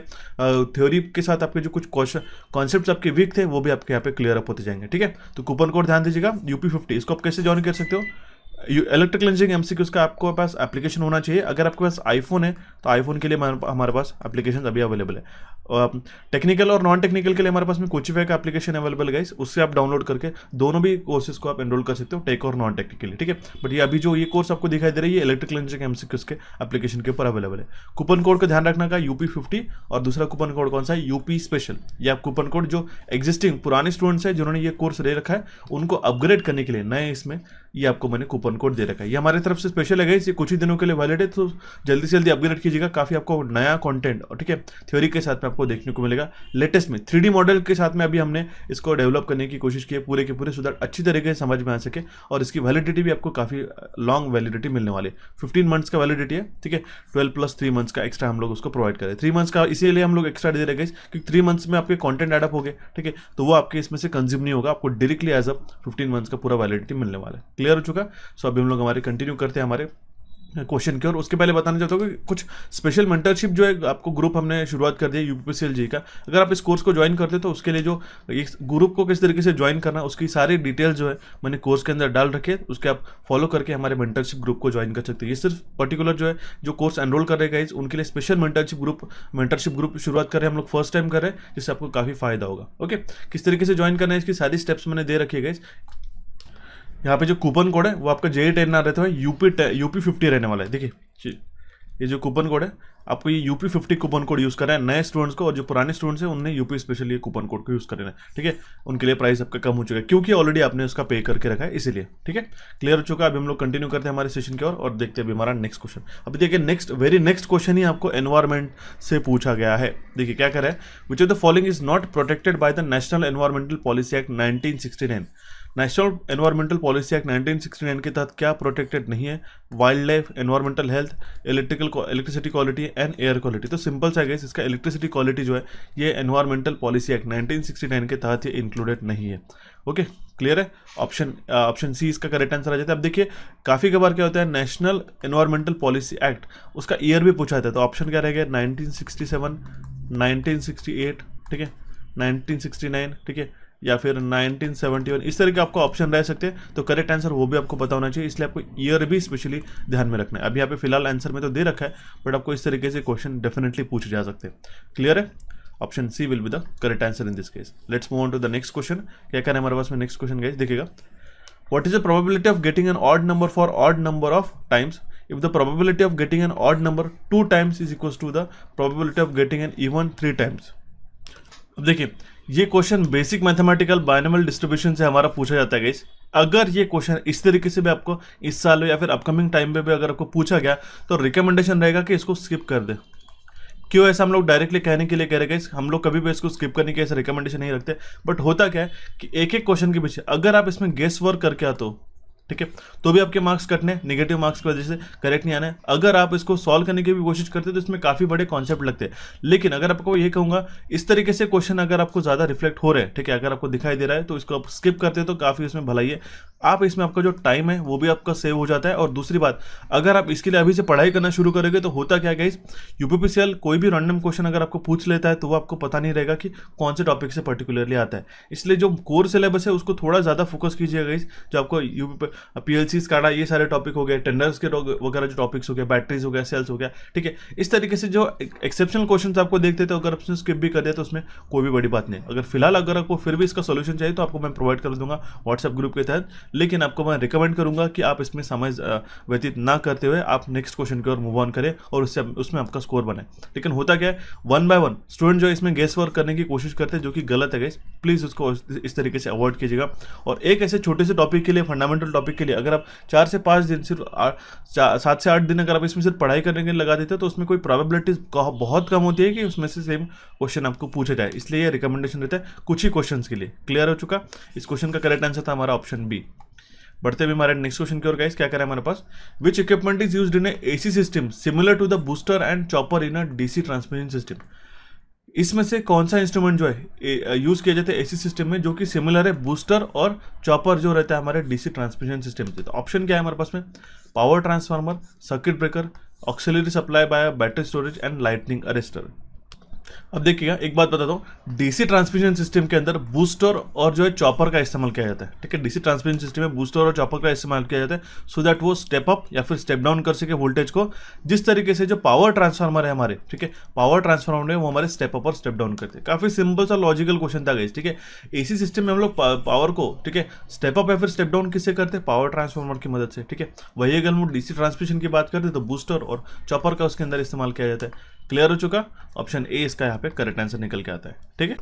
थ्योरी के साथ आपके जो कुछ कॉन्सेप्ट्स आपके वीक थे वो भी आपके यहाँ पे क्लियर अप होते जाएंगे, ठीक है। तो कूपन कोड ध्यान दीजिएगा UP50, इसको आप कैसे ज्वाइन कर सकते हो। इलेक्ट्रिकल इंजीनियरिंग MCQs का आपको पास एप्लीकेशन होना चाहिए। अगर आपके पास आईफोन है तो आईफोन के लिए हमारे पास एप्लीकेशन अभी अवेलेबल है। टेक्निकल और नॉन टेक्निकल के लिए हमारे पास में कोचिफाई का एप्लीकेशन अवेलेबल है गाइस, उससे आप डाउनलोड करके दोनों भी कोर्सेज को आप एनरोल कर सकते हो, टेक और नॉन टेक के लिए, ठीक है। बट ये अभी जो ये कोर्स आपको दिखाई दे रही है इलेक्ट्रिकल इंजीनियरिंग MCQs के एप्लीकेशन के ऊपर अवेलेबल है। कूपन कोड का ध्यान रखना का UP50, और दूसरा कूपन कोड कौन सा है UP स्पेशल। ये आप कूपन कोड जो एग्जिस्टिंग पुराने स्टूडेंट्स हैं जिन्होंने ये कोर्स ले रखा है उनको अपग्रेड करने के लिए नए इसमें ये आपको मैंने कूपन कोड दे रखा है। ये हमारी तरफ से स्पेशल है गाइस, ये कुछ ही दिनों के लिए वैलिड है, तो जल्दी से जल्दी अपग्रेड कीजिएगा। काफ़ी आपको नया कंटेंट, ठीक है, थ्योरी के साथ में आपको देखने को मिलेगा लेटेस्ट में 3D मॉडल के साथ में। अभी हमने इसको डेवलप करने की कोशिश की है पूरे के पूरे, सो दैट अच्छी तरीके से समझ में आ सके, और इसकी वैलिडिटी भी आपको काफ़ी लॉन्ग वैलिडिटी मिलने वाली है। 15 मंथ्स का वैलिडिटी है, ठीक है। 12 + 3 मंथ्स का एक्स्ट्रा हम लोग उसको प्रोवाइड करें। 3 मंथ्स का इसीलिए हम लोग एक्स्ट्रा दे रहे हैं क्योंकि 3 मंथ्स में आपके कंटेंट एडअप हो गए, ठीक है, तो वो आपके इसमें से कंज्यूम नहीं होगा, आपको डायरेक्टली एज अ 15 मंथ्स का पूरा वैलिडिटी मिलने वाला है। क्लियर हो चुका। सो अभी हम लोग हमारे कंटिन्यू करते हैं हमारे क्वेश्चन की। और उसके पहले बताना चाहता हूँ कि कुछ स्पेशल मेंटरशिप जो है आपको ग्रुप हमने शुरुआत कर दिया UPPCL जी का। अगर आप इस कोर्स को ज्वाइन करते तो उसके लिए जो इस ग्रुप को किस तरीके से ज्वाइन करना उसकी सारी डिटेल्स जो है मैंने कोर्स के अंदर डाल रखे, उसके आप फॉलो करके हमारे मेंटरशिप ग्रुप को ज्वाइन कर सकते हैं। ये सिर्फ पर्टिकुलर जो है जो कोर्स एनरोल कर रहे हैं उनके लिए स्पेशल मेंटरशिप ग्रुप शुरुआत कर रहे हैं हम लोग, फर्स्ट टाइम कर रहे हैं, जिससे आपको काफ़ी फायदा होगा। ओके, किस तरीके से ज्वाइन करना है इसकी सारी स्टेप्स मैंने दे रखी है। यहाँ पे जो कूपन कोड है वो आपका JE10 ना रहता है, UP50 रहने वाला है। देखिए ये जो कूपन कोड है आपको ये UP50 कूपन कोड यूज़ करना है नए स्टूडेंट्स को, और जो पुराने स्टूडेंट्स हैं उन्हें UP स्पेशल ये कूपन कोड को यूज़ करना है, ठीक है। उनके लिए प्राइस आपका कम हो चुका है क्योंकि ऑलरेडी आपने उसका पे करके रखा है, इसीलिए, ठीक है। क्लियर हो चुका है। अभी हम लोग कंटिन्यू करते हैं हमारे सेशन की ओर और देखते हैं अभी हमारा नेक्स्ट क्वेश्चन। अभी देखिए वेरी नेक्स्ट क्वेश्चन ही आपको एनवायरमेंट से पूछा गया है। देखिए क्या कह रहा है, which of the following is not protected by the national environmental policy act 1969। National environmental policy act 1969 के तहत क्या प्रोटेक्टेड नहीं है। Wild life, environmental health, electricity quality and air quality. तो सिंपल सा है इसका इलेक्ट्रिसिटी क्वालिटी जो है ये एनवायरमेंटल पॉलिसी एक्ट 1969 के तहत ये इंक्लूडेड नहीं है। ओके, क्लियर है। ऑप्शन सी इसका करेक्ट आंसर आ जाता है। अब देखिए काफ़ी बार क्या होता है नेशनल एनवायरमेंटल पॉलिसी एक्ट उसका ईयर भी पूछा जाता है, तो ऑप्शन क्या रहेगा 1967, 1968, ठीक है, 1969, ठीक है, या फिर 1971, इस तरह के आपको ऑप्शन रह सकते हैं। तो करेक्ट आंसर वो भी आपको पता होना चाहिए, इसलिए आपको ईयर भी स्पेशली ध्यान में रखना है। अभी यहाँ पे फिलहाल आंसर में तो दे रखा है, बट आपको इस तरीके से क्वेश्चन डेफिनेटली पूछे जा सकते हैं। क्लियर है। Option C will be the correct answer in this case. Let's move on to the next question. क्या करना है हमारे पास में नेक्स्ट क्वेश्चन गाइस, देखिएगा। What is the probability of getting an odd number for odd number of times if the probability of getting an odd number 2 times is equals to the probability of getting an even 3 times। अब देखिए ये question basic mathematical binomial distribution से हमारा पूछा जाता है guys. अगर ये क्वेश्चन इस तरीके से भी आपको इस साल या फिर अपकमिंग टाइम पे भी अगर आपको पूछा गया तो रिकमेंडेशन रहेगा कि इसको स्किप कर दे। क्यों ऐसा हम लोग डायरेक्टली कहने के लिए कह रहे हैं, हम लोग कभी भी इसको स्किप करने के ऐसे रिकमेंडेशन नहीं रखते। बट होता क्या है कि एक एक क्वेश्चन के पीछे अगर आप इसमें गेस वर्क करके आते हो, ठीक है, तो भी आपके मार्क्स कटने, नेगेटिव मार्क्स की वजह से करेक्ट नहीं आना है। अगर आप इसको सॉल्व करने की भी कोशिश करते हैं तो इसमें काफ़ी बड़े कॉन्सेप्ट लगते हैं। लेकिन अगर आपको ये कहूँगा इस तरीके से क्वेश्चन अगर आपको ज़्यादा रिफ्लेक्ट हो रहे हैं, ठीक है, अगर आपको दिखाई दे रहा है तो इसको आप स्किप करते हैं तो काफ़ी इसमें भलाई है। आप इसमें आपका जो टाइम है वो भी आपका सेव हो जाता है। और दूसरी बात, अगर आप इसके लिए अभी से पढ़ाई करना शुरू करोगे तो होता क्या गाइस, UPPCL कोई भी रैंडम क्वेश्चन अगर आपको पूछ लेता है तो वो आपको पता नहीं रहेगा कि कौन से टॉपिक से पर्टिकुलरली आता है। इसलिए जो कोर सिलेबस है उसको थोड़ा ज़्यादा फोकस कीजिएगा गाइस। जो आपको PLC SCADA ये सारे टॉपिक हो गए, टेंडर्स के वगैरह जो टॉपिक्स हो गए, बैटरीज हो गया, सेल्स हो गया, ठीक है। इस तरीके से जो एक्सेप्शनल क्वेश्चन आपको देखते थे, अगर आपने स्किप भी कर दिया तो उसमें कोई भी बड़ी बात नहीं। अगर फिलहाल अगर आपको फिर भी इसका सोल्यूशन चाहिए तो आपको मैं प्रोवाइड कर दूंगा व्हाट्सएप ग्रुप के तहत, लेकिन आपको मैं रिकमेंड करूंगा कि आप इसमें समय व्यतीत ना करते हुए आप नेक्स्ट क्वेश्चन की ओर मूव ऑन करें और उसमें आपका स्कोर बने। लेकिन होता क्या है, 1 बाय 1 स्टूडेंट जो है इसमें गेस वर्क करने की कोशिश करते हैं, जो कि गलत है गाइस। प्लीज़ उसको इस तरीके से अवॉइड कीजिएगा। और एक ऐसे छोटे से टॉपिक के लिए, फंडामेंटल टॉपिक के लिए अगर आप 4 से 5 दिन, सिर्फ 7 से 8 दिन अगर आप इसमें सिर्फ पढ़ाई करने के लिए लगा देते हो तो उसमें कोई प्रोबेबिलिटीज बहुत कम होती है कि उसमें से सेम क्वेश्चन आपको पूछा जाए। इसलिए ये रिकमेंडेशन रहता है कुछ ही क्वेश्चंस के लिए। क्लियर हो चुका? इस क्वेश्चन का करेक्ट आंसर था हमारा ऑप्शन बी। बढ़ते भी हमारे नेक्स्ट क्वेश्चन की ओर गाइस, क्या करें हमारे पास, which equipment is used in AC system similar to the booster and chopper in a DC transmission system. इसमें से कौन सा इंस्ट्रूमेंट जो है यूज किया जाता है एसी सिस्टम में जो कि सिमिलर है बूस्टर और चॉपर जो रहता है हमारे डीसी ट्रांसमिशन सिस्टम से। तो ऑप्शन क्या है हमारे पास में, power transformer, circuit breaker, auxiliary supply bye battery storage and lightning arrester. अब देखिएगा, एक बात बताता हूँ, डीसी ट्रांसमिशन सिस्टम के अंदर बूस्टर और जो है चॉपर का इस्तेमाल किया जाता है, ठीक है। डीसी ट्रांसमिशन सिस्टम में बूस्टर और चॉपर का इस्तेमाल किया जाता है सो दैट वो स्टेप अप या फिर स्टेप डाउन कर सके वोल्टेज को, जिस तरीके से जो पावर ट्रांसफार्मर है हमारे, ठीक है, पावर ट्रांसफार्मर है वो हमारे स्टेप अप और स्टेप डाउन करते हैं। काफी सिंपल सा लॉजिकल क्वेश्चन था गाइस, ठीक है। एसी सिस्टम में हम लोग पावर को, ठीक है, स्टेप अप या फिर स्टेप डाउन किससे करते हैं, पावर ट्रांसफार्मर की मदद से, ठीक है। वही अगर हम डीसी ट्रांसमिशन की बात करते हैं तो बूस्टर और चॉपर का उसके अंदर इस्तेमाल किया जाता है। क्लियर हो चुका? ऑप्शन ए इसका यहाँ पे करेक्ट आंसर निकल के आता है, ठीक है।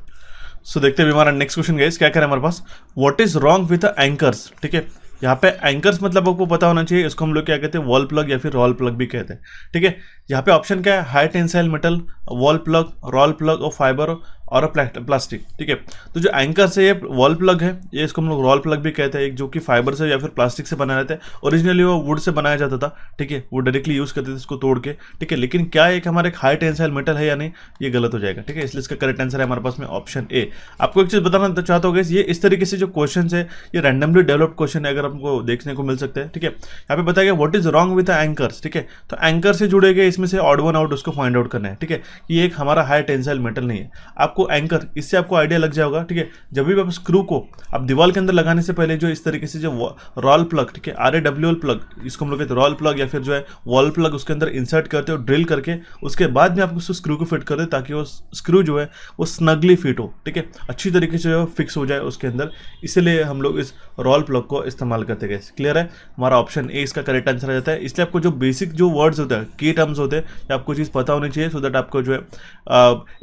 सो देखते हैं हमारा नेक्स्ट क्वेश्चन गाइस, क्या करें हमारे पास, what is wrong with anchors, ठीक है। यहाँ पे एंकर्स मतलब आपको पता होना चाहिए, इसको हम लोग क्या कहते हैं, वॉल प्लग या फिर रॉल प्लग भी कहते हैं, ठीक है। यहाँ पे ऑप्शन क्या है, high tensile metal, wall plug, rawl plug और फाइबर और प्लास्टिक, ठीक है। तो जो एंकर्स है ये वॉल प्लग है, ये इसको हम लोग रॉल प्लग भी कहते हैं, जो कि फाइबर से या फिर प्लास्टिक से बनाया जाता है। ओरिजिनली वो वुड से बनाया जाता था, ठीक है, वो डायरेक्टली यूज करते थे इसको तोड़ के, ठीक है। लेकिन क्या एक हमारे हाई टेंसाइल मेटल है या नहीं, ये गलत हो जाएगा, ठीक है। इसलिए इसका करेक्ट आंसर है हमारे पास में ऑप्शन ए। आपको एक चीज बताना चाहता हूँ, ये इस तरीके से जो क्वेश्चन है ये रैंडमली डेवलप्ड क्वेश्चन है, अगर आपको देखने को मिल सकता है, ठीक है। यहाँ पे बताया गया what is wrong with anchors, ठीक है। तो एंकर से जुड़े गए इसमें से ऑड वन आउट उसको फाइंड आउट करना है, ठीक है। ये एक हमारा हाई टेंसाइल मेटल नहीं है। आपको एंकर, इससे आपको आइडिया लग जाएगा, ठीक है। जब भी आप स्क्रू को आप दीवार के अंदर लगाने से पहले जो इस तरीके से जो रॉल प्लग, ठीक है, RAWL प्लग, इसको हम लोग कहते हैं रॉल प्लग या फिर जो है वॉल प्लग, उसके अंदर इंसर्ट करते हो ड्रिल करके, उसके बाद में आप उस स्क्रू को फिट कर दे ताकि वो स्क्रू जो है वो स्नगली फिट हो, ठीक है, अच्छी तरीके से जो फिक्स हो जाए उसके अंदर। इसलिए हम लोग इस रॉल प्लग को इस्तेमाल करते गए। क्लियर है? हमारा ऑप्शन ए इसका करेक्ट आंसर आ जाता है। इसलिए आपको जो बेसिक जो वर्ड्स होते हैं, की टर्म्स होते हैं, आपको चीज़ पता होनी चाहिए सो दैट आपको जो है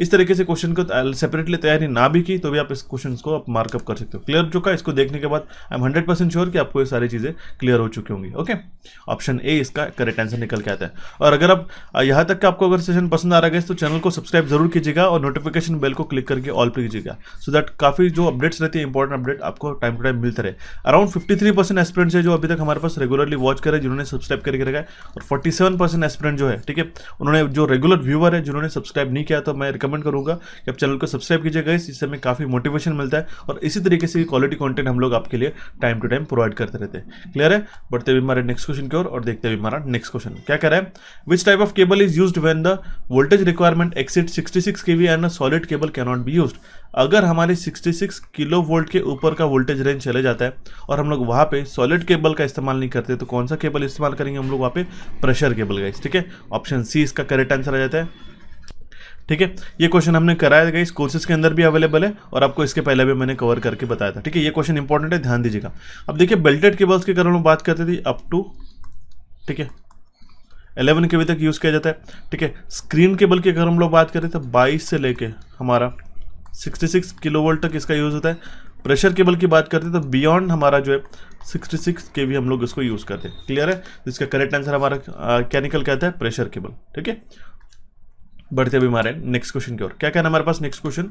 इस तरीके से क्वेश्चन को सेपरेटली तैयारी ना भी की तो भी आप इस क्वेश्चन को आप मार्कअप कर सकते हो। क्लियर हो चुका है? इसको देखने के बाद आई एम 100% श्योर कि आपको ये सारी चीज़ें क्लियर हो चुकी होंगी। ओके, ऑप्शन ए इसका करेक्ट आंसर निकल के आता है। और अगर आप यहाँ तक का आपको अगर सेशन पसंद आ रहा है तो चैनल को सब्सक्राइब जरूर कीजिएगा और नोटिफिकेशन बेल को क्लिक करके ऑल पे कीजिएगा सो दैट काफ़ी जो अपडेट्स रहती है, इंपॉर्टेंट अपडेट आपको टाइम टू टाइम मिलते रहे। अराउंड 53% एस्पिरेंट्स है जो अभी तक हमारे पास रेगुलरली वॉच करे, जिन्होंने सब्सक्राइब करके रखा है, और 47% एस्पिरेंट जो है, ठीक है, उन्होंने जो रेगुलर व्यूअर है जिन्होंने सब्सक्राइब नहीं किया, तो मैं रिकमेंड करूंगा कि आप चैनल को सब्सक्राइब कीजिएगा। इससे हमें काफ़ी मोटिवेशन मिलता है और इसी तरीके से क्वालिटी कंटेंट हम लोग आपके लिए टाइम टू टाइम प्रोवाइड करते रहते हैं। क्लियर है? बढ़ते हुए हमारे नेक्स्ट क्वेश्चन की ओर और देखते हुए हमारा नेक्स्ट क्वेश्चन क्या कह रहा है, which type of cable is used when the voltage requirement exceed 66 kV and a solid cable can not be used. अगर हमारे 66 किलो वोल्ट के ऊपर का वोल्टेज रेंज चले जाता है और हम लोग वहाँ पे सॉलिड केबल का इस्तेमाल नहीं करते, तो कौन सा केबल इस्तेमाल करेंगे हम लोग वहाँ पे? प्रेशर केबल गाइस, ठीक है। ऑप्शन सी इसका करेक्ट आंसर आ जाता है, ठीक है। ये क्वेश्चन हमने कराया था इस कोर्सेज के अंदर भी अवेलेबल है और आपको इसके पहले भी मैंने कवर करके बताया था, ठीक है। ये क्वेश्चन इंपॉर्टेंट है, ध्यान दीजिएगा। अब देखिए, बेल्टेड केबल्स के अगर हम बात करते थे अप टू, ठीक है, 11 kV तक यूज़ किया जाता है, ठीक है। स्क्रीन केबल की अगर हम लोग बात करें तो 22 से लेके हमारा 66 किलोवोल्ट तक इसका यूज़ होता है। प्रेशर केबल की बात करते हैं तो बियॉन्ड हमारा जो है 66 kV हम लोग इसको यूज़ करते हैं। क्लियर है? इसका करेक्ट आंसर हमारा क्या निकल के आता है? प्रेशर केबल, ठीक है। बढ़ते अभी हमारे नेक्स्ट क्वेश्चन की ओर। क्या कहना हमारे पास next question,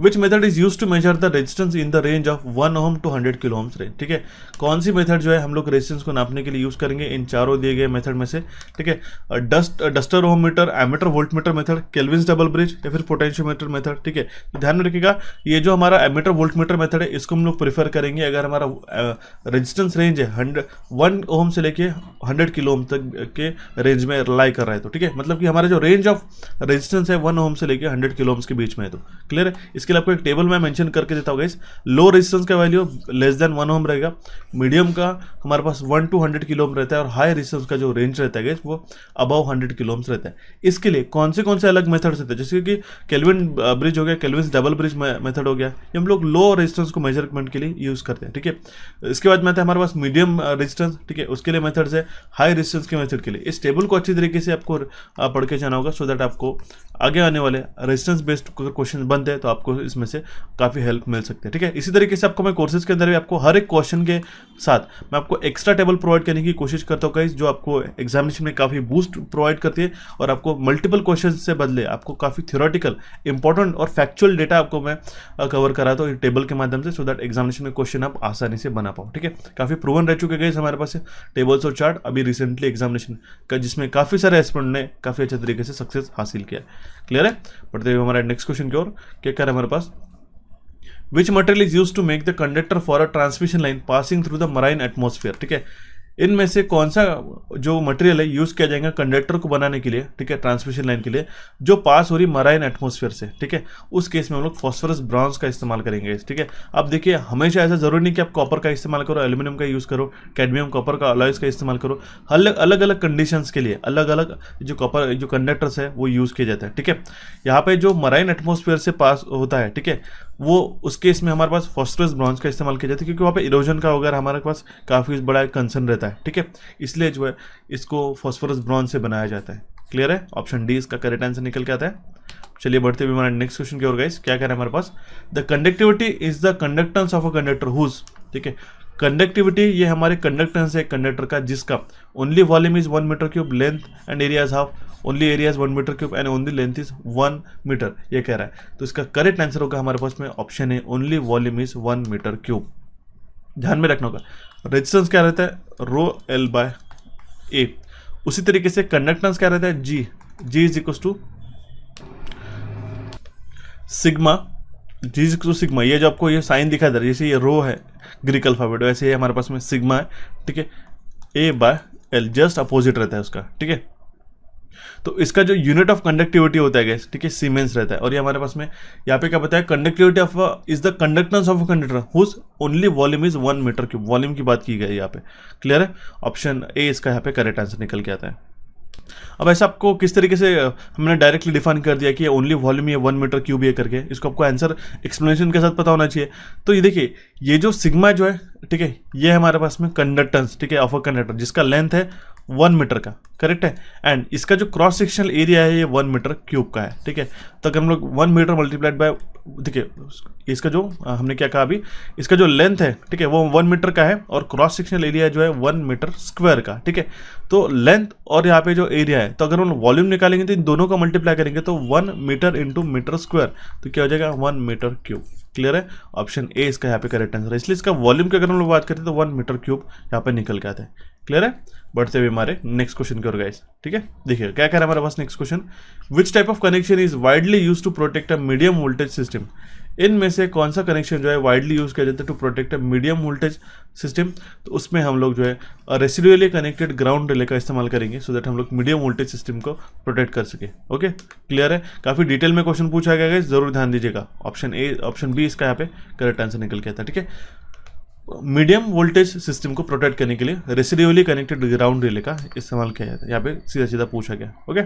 which method is use to measure the resistance in the range of 1 ohm to 100 kilo ohms range, ठीक है। कौन सी मेथड जो है हम लोग रेजिस्टेंस को नापने के लिए यूज करेंगे इन चारों दिए गए मेथड में से, ठीक है। Ducter ohm meter, ammeter volt meter method, Kelvin's double bridge या फिर पोटेंशियोमीटर मेथड, ठीक है। तो ध्यान में रखिएगा, ये जो हमारा एमीटर वोल्ट मीटर मेथड है इसको हम लोग प्रीफर करेंगे अगर हमारा रेजिस्टेंस रेंज है 1 ohm से लेके 100 किलो ohm तक के रेंज में लाई कर रहा है तो, ठीक है। मतलब कि हमारा जो रेंज ऑफ रेजिस्टेंस है 1 ओम से लेकर 100 किलो ओम्स के बीच में है। तो क्लियर है। इसके लिए आपको एक टेबल में मेंशन करके देता होगा। इस लो रेजिस्टेंस का वैल्यू लेस देन 1 ओम रहेगा, मीडियम का हमारे पास 1 to 100 किलो ओम रहता है, और हाई रेजिस्टेंस का जो रेंज रहता है वो अबव 100 किलो ओम्स रहता है। इसके लिए कौन से अलग मेथड्स रहते हैं, जैसे कि केल्विन ब्रिज हो गया, केल्विन डबल ब्रिज मेथड हो गया, ये हम लोग लो रेजिस्टेंस को मेजरमेंट के लिए यूज करते हैं। ठीक है, इसके बाद में आता है हमारे पास मीडियम रेजिस्टेंस। ठीक है, उसके लिए मेथड्स है हाई रेजिस्टेंस के मेथड के लिए। इस टेबल को अच्छी तरीके से आपको पढ़ के जाना होगा, सो दैट आपको आगे आने वाले रेजिस्टेंस बेस्ड क्वेश्चन बनते हैं तो आपको इसमें से काफ़ी हेल्प मिल सकती है। ठीक है, इसी तरीके से आपको मैं कोर्सेज के अंदर भी आपको हर एक क्वेश्चन के साथ मैं आपको एक्स्ट्रा टेबल प्रोवाइड करने की कोशिश करता हूँ गाइस, जो आपको एग्जामिनेशन में काफ़ी बूस्ट प्रोवाइड करती है और आपको मल्टीपल क्वेश्चन से बदले आपको काफ़ी थ्योरेटिकल इंपॉर्टेंट और फैक्चुअल डेटा आपको मैं कवर करा तो टेबल के माध्यम से, सो दैट एग्जामिनेशन में क्वेश्चन आप आसानी से बना पाओ। ठीक है, काफ़ी प्रूवन रह चुके गाइस हमारे पास टेबल्स और चार्ट अभी रिसेंटली एग्जामिनेशन का, जिसमें काफ़ी सारे एस्पिरेंट ने काफ़ी अच्छे तरीके से सक्सेस हासिल किया। क्लियर है। बढ़ते हुए हमारा नेक्स्ट क्वेश्चन की ओर, क्या कर रहा है हमारे पास, which material is use to make the conductor for a transmission line passing through the marine atmosphere. ठीक है, इनमें से कौन सा जो मटेरियल है यूज किया जाएगा कंडक्टर को बनाने के लिए, ठीक है, ट्रांसमिशन लाइन के लिए, जो पास हो रही मराइन एटमॉस्फेयर से। ठीक है, उस केस में हम लोग फॉस्फोरस ब्रॉन्ज का इस्तेमाल करेंगे। ठीक है, अब देखिए हमेशा ऐसा जरूरी नहीं कि आप कॉपर का इस्तेमाल करो, एल्यूमिनियम का यूज करो, कैडमियम कॉपर का अलॉयज का इस्तेमाल करो। अलग अलग कंडीशंस के लिए अलग अलग जो कॉपर जो कंडक्टर्स है वो यूज किया जाता है। ठीक है, यहाँ पे जो मराइन एटमॉस्फेयर से पास होता है, ठीक है, वो उस केस में हमारे पास फॉस्फोरस ब्रॉन्ज का इस्तेमाल किया जाता है, क्योंकि वहाँ पे इरोजन का वगैरह हमारे पास काफ़ी बड़ा कंसर्न रहता है। ठीक है, इसलिए जो है इसको फॉस्फोरस ब्रॉन्ज से बनाया जाता है। क्लियर है। ऑप्शन डी इसका करेक्ट आंसर निकल के आता है। चलिए बढ़ते हुए हमारे नेक्स्ट क्वेश्चन की ओर गाइस, क्या कह रहा है हमारे पास, the conductivity is the conductance of a conductor whose. ठीक है, कंडक्टिविटी ये हमारे कंडक्टेंस है कंडक्टर का, जिसका only volume is 1 metre cube, length and area is half, only area is 1 metre cube and only length is 1 metre, ये कह रहा है। तो इसका करेक्ट आंसर होगा हमारे पास में ऑप्शन है, only volume is 1 metre cube. ध्यान में रखना होगा रेजिस्टेंस क्या रहता है, रो एल बाय ए। उसी तरीके से कंडक्टेंस क्या रहता है, G is equal to sigma, G is equal to sigma. ये जो आपको ये साइन दिखा दे रहा है, जैसे ये रो है ग्रीक अल्फाबेट, वैसे ये हमारे पास में सिग्मा है। ठीक है, ए बाय एल जस्ट अपोजिट रहता है उसका। ठीक है, तो इसका जो यूनिट ऑफ कंडक्टिविटी होता है गैस, ठीक है, सीमेंस रहता है। और ये हमारे पास में यहाँ पे क्या बताया, conductivity of is the conductance of a conductor whose only volume is 1 metre cube. Volume की बात की गई यहाँ पे। क्लियर है। ऑप्शन ए इसका यहाँ पे करेक्ट आंसर निकल के आता है। अब ऐसा आपको किस तरीके से हमने डायरेक्टली डिफाइन कर दिया कि ओनली वॉल्यूम ये 1 मीटर क्यूब ये करके, इसको आपको आंसर एक्सप्लेनेशन के साथ पता होना चाहिए। तो ये देखिए, ये जो सिग्मा जो है, ठीक है, ये हमारे पास में कंडक्टेंस, ठीक है, ऑफ अ कंडक्टर, जिसका लेंथ है 1 मीटर का, करेक्ट है, एंड इसका जो क्रॉस सेक्शनल एरिया है ये 1 मीटर क्यूब का है। ठीक है, तो अगर हम लोग 1 मीटर मल्टीप्लाइड बाय, देखिए इसका जो हमने क्या कहा अभी, इसका जो लेंथ है, ठीक है, वो 1 मीटर का है, और क्रॉस सेक्शनल एरिया जो है 1 मीटर स्क्वायर का। ठीक है, तो लेंथ और यहाँ पे जो एरिया है, तो अगर हम वॉल्यूम निकालेंगे तो इन दोनों का मल्टीप्लाई करेंगे तो 1 मीटर इंटू मीटर स्क्वायर, तो क्या हो जाएगा 1 मीटर क्यूब। क्लियर है। ऑप्शन ए इसका यहाँ पे करेक्ट आंसर है। इसलिए इसका वॉल्यूम की अगर हम लोग बात करते हैं तो 1 मीटर क्यूब यहाँ पे निकल के आता है। क्लियर है। बढ़ते हुए हमारे नेक्स्ट क्वेश्चन की ओर गाइस, ठीक है, देखिए क्या कह रहा है हमारे पास next question, which type of connection is widely use to protect a medium voltage system. इनमें से कौन सा कनेक्शन जो है वाइडली यूज किया जाता है to protect a medium voltage system. तो उसमें हम लोग जो है रेसिडुअली कनेक्टेड ग्राउंड रिले का इस्तेमाल करेंगे, सो दैट हम लोग मीडियम वोल्टेज सिस्टम को प्रोटेक्ट कर सके। ओके, क्लियर है। काफी डिटेल में क्वेश्चन पूछा गया है, जरूर ध्यान दीजिएगा। ऑप्शन ए, ऑप्शन बी इसका यहाँ पे करेक्ट आंसर निकल के आता है। ठीक है, मीडियम वोल्टेज सिस्टम को प्रोटेक्ट करने के लिए रेसिडुअली कनेक्टेड ग्राउंड रिले का इस्तेमाल किया जाता है। यहाँ पे सीधा सीधा पूछा गया। ओके,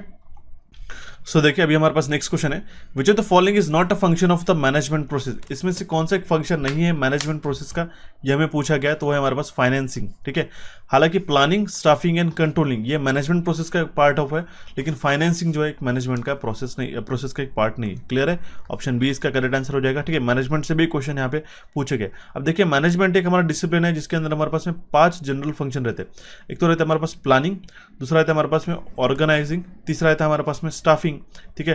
सो देखिए अभी हमारे पास नेक्स्ट क्वेश्चन है, which of the following is not a function of the management process. इसमें से कौन सा एक फंक्शन नहीं है मैनेजमेंट प्रोसेस का, यह हमें पूछा गया है। तो है हमारे पास फाइनेंसिंग। ठीक है, हालांकि प्लानिंग, स्टाफिंग एंड कंट्रोलिंग ये मैनेजमेंट प्रोसेस का पार्ट ऑफ है, लेकिन फाइनेंसिंग जो है एक मैनेजमेंट का प्रोसेस नहीं, प्रोसेस का एक पार्ट नहीं है। क्लियर है। ऑप्शन बी इसका करेक्ट आंसर हो जाएगा। ठीक है, मैनेजमेंट से भी क्वेश्चन यहाँ पे पूछे गए। अब देखिए मैनेजमेंट एक हमारा डिसिप्लिन है जिसके अंदर हमारे पास में 5 जनरल फंक्शन रहते हैं। एक तो रहता है हमारे पास प्लानिंग, दूसरा रहता है हमारे पास में ऑर्गेनाइजिंग, तीसरा रहता है हमारे पास में स्टाफिंग, ठीक है,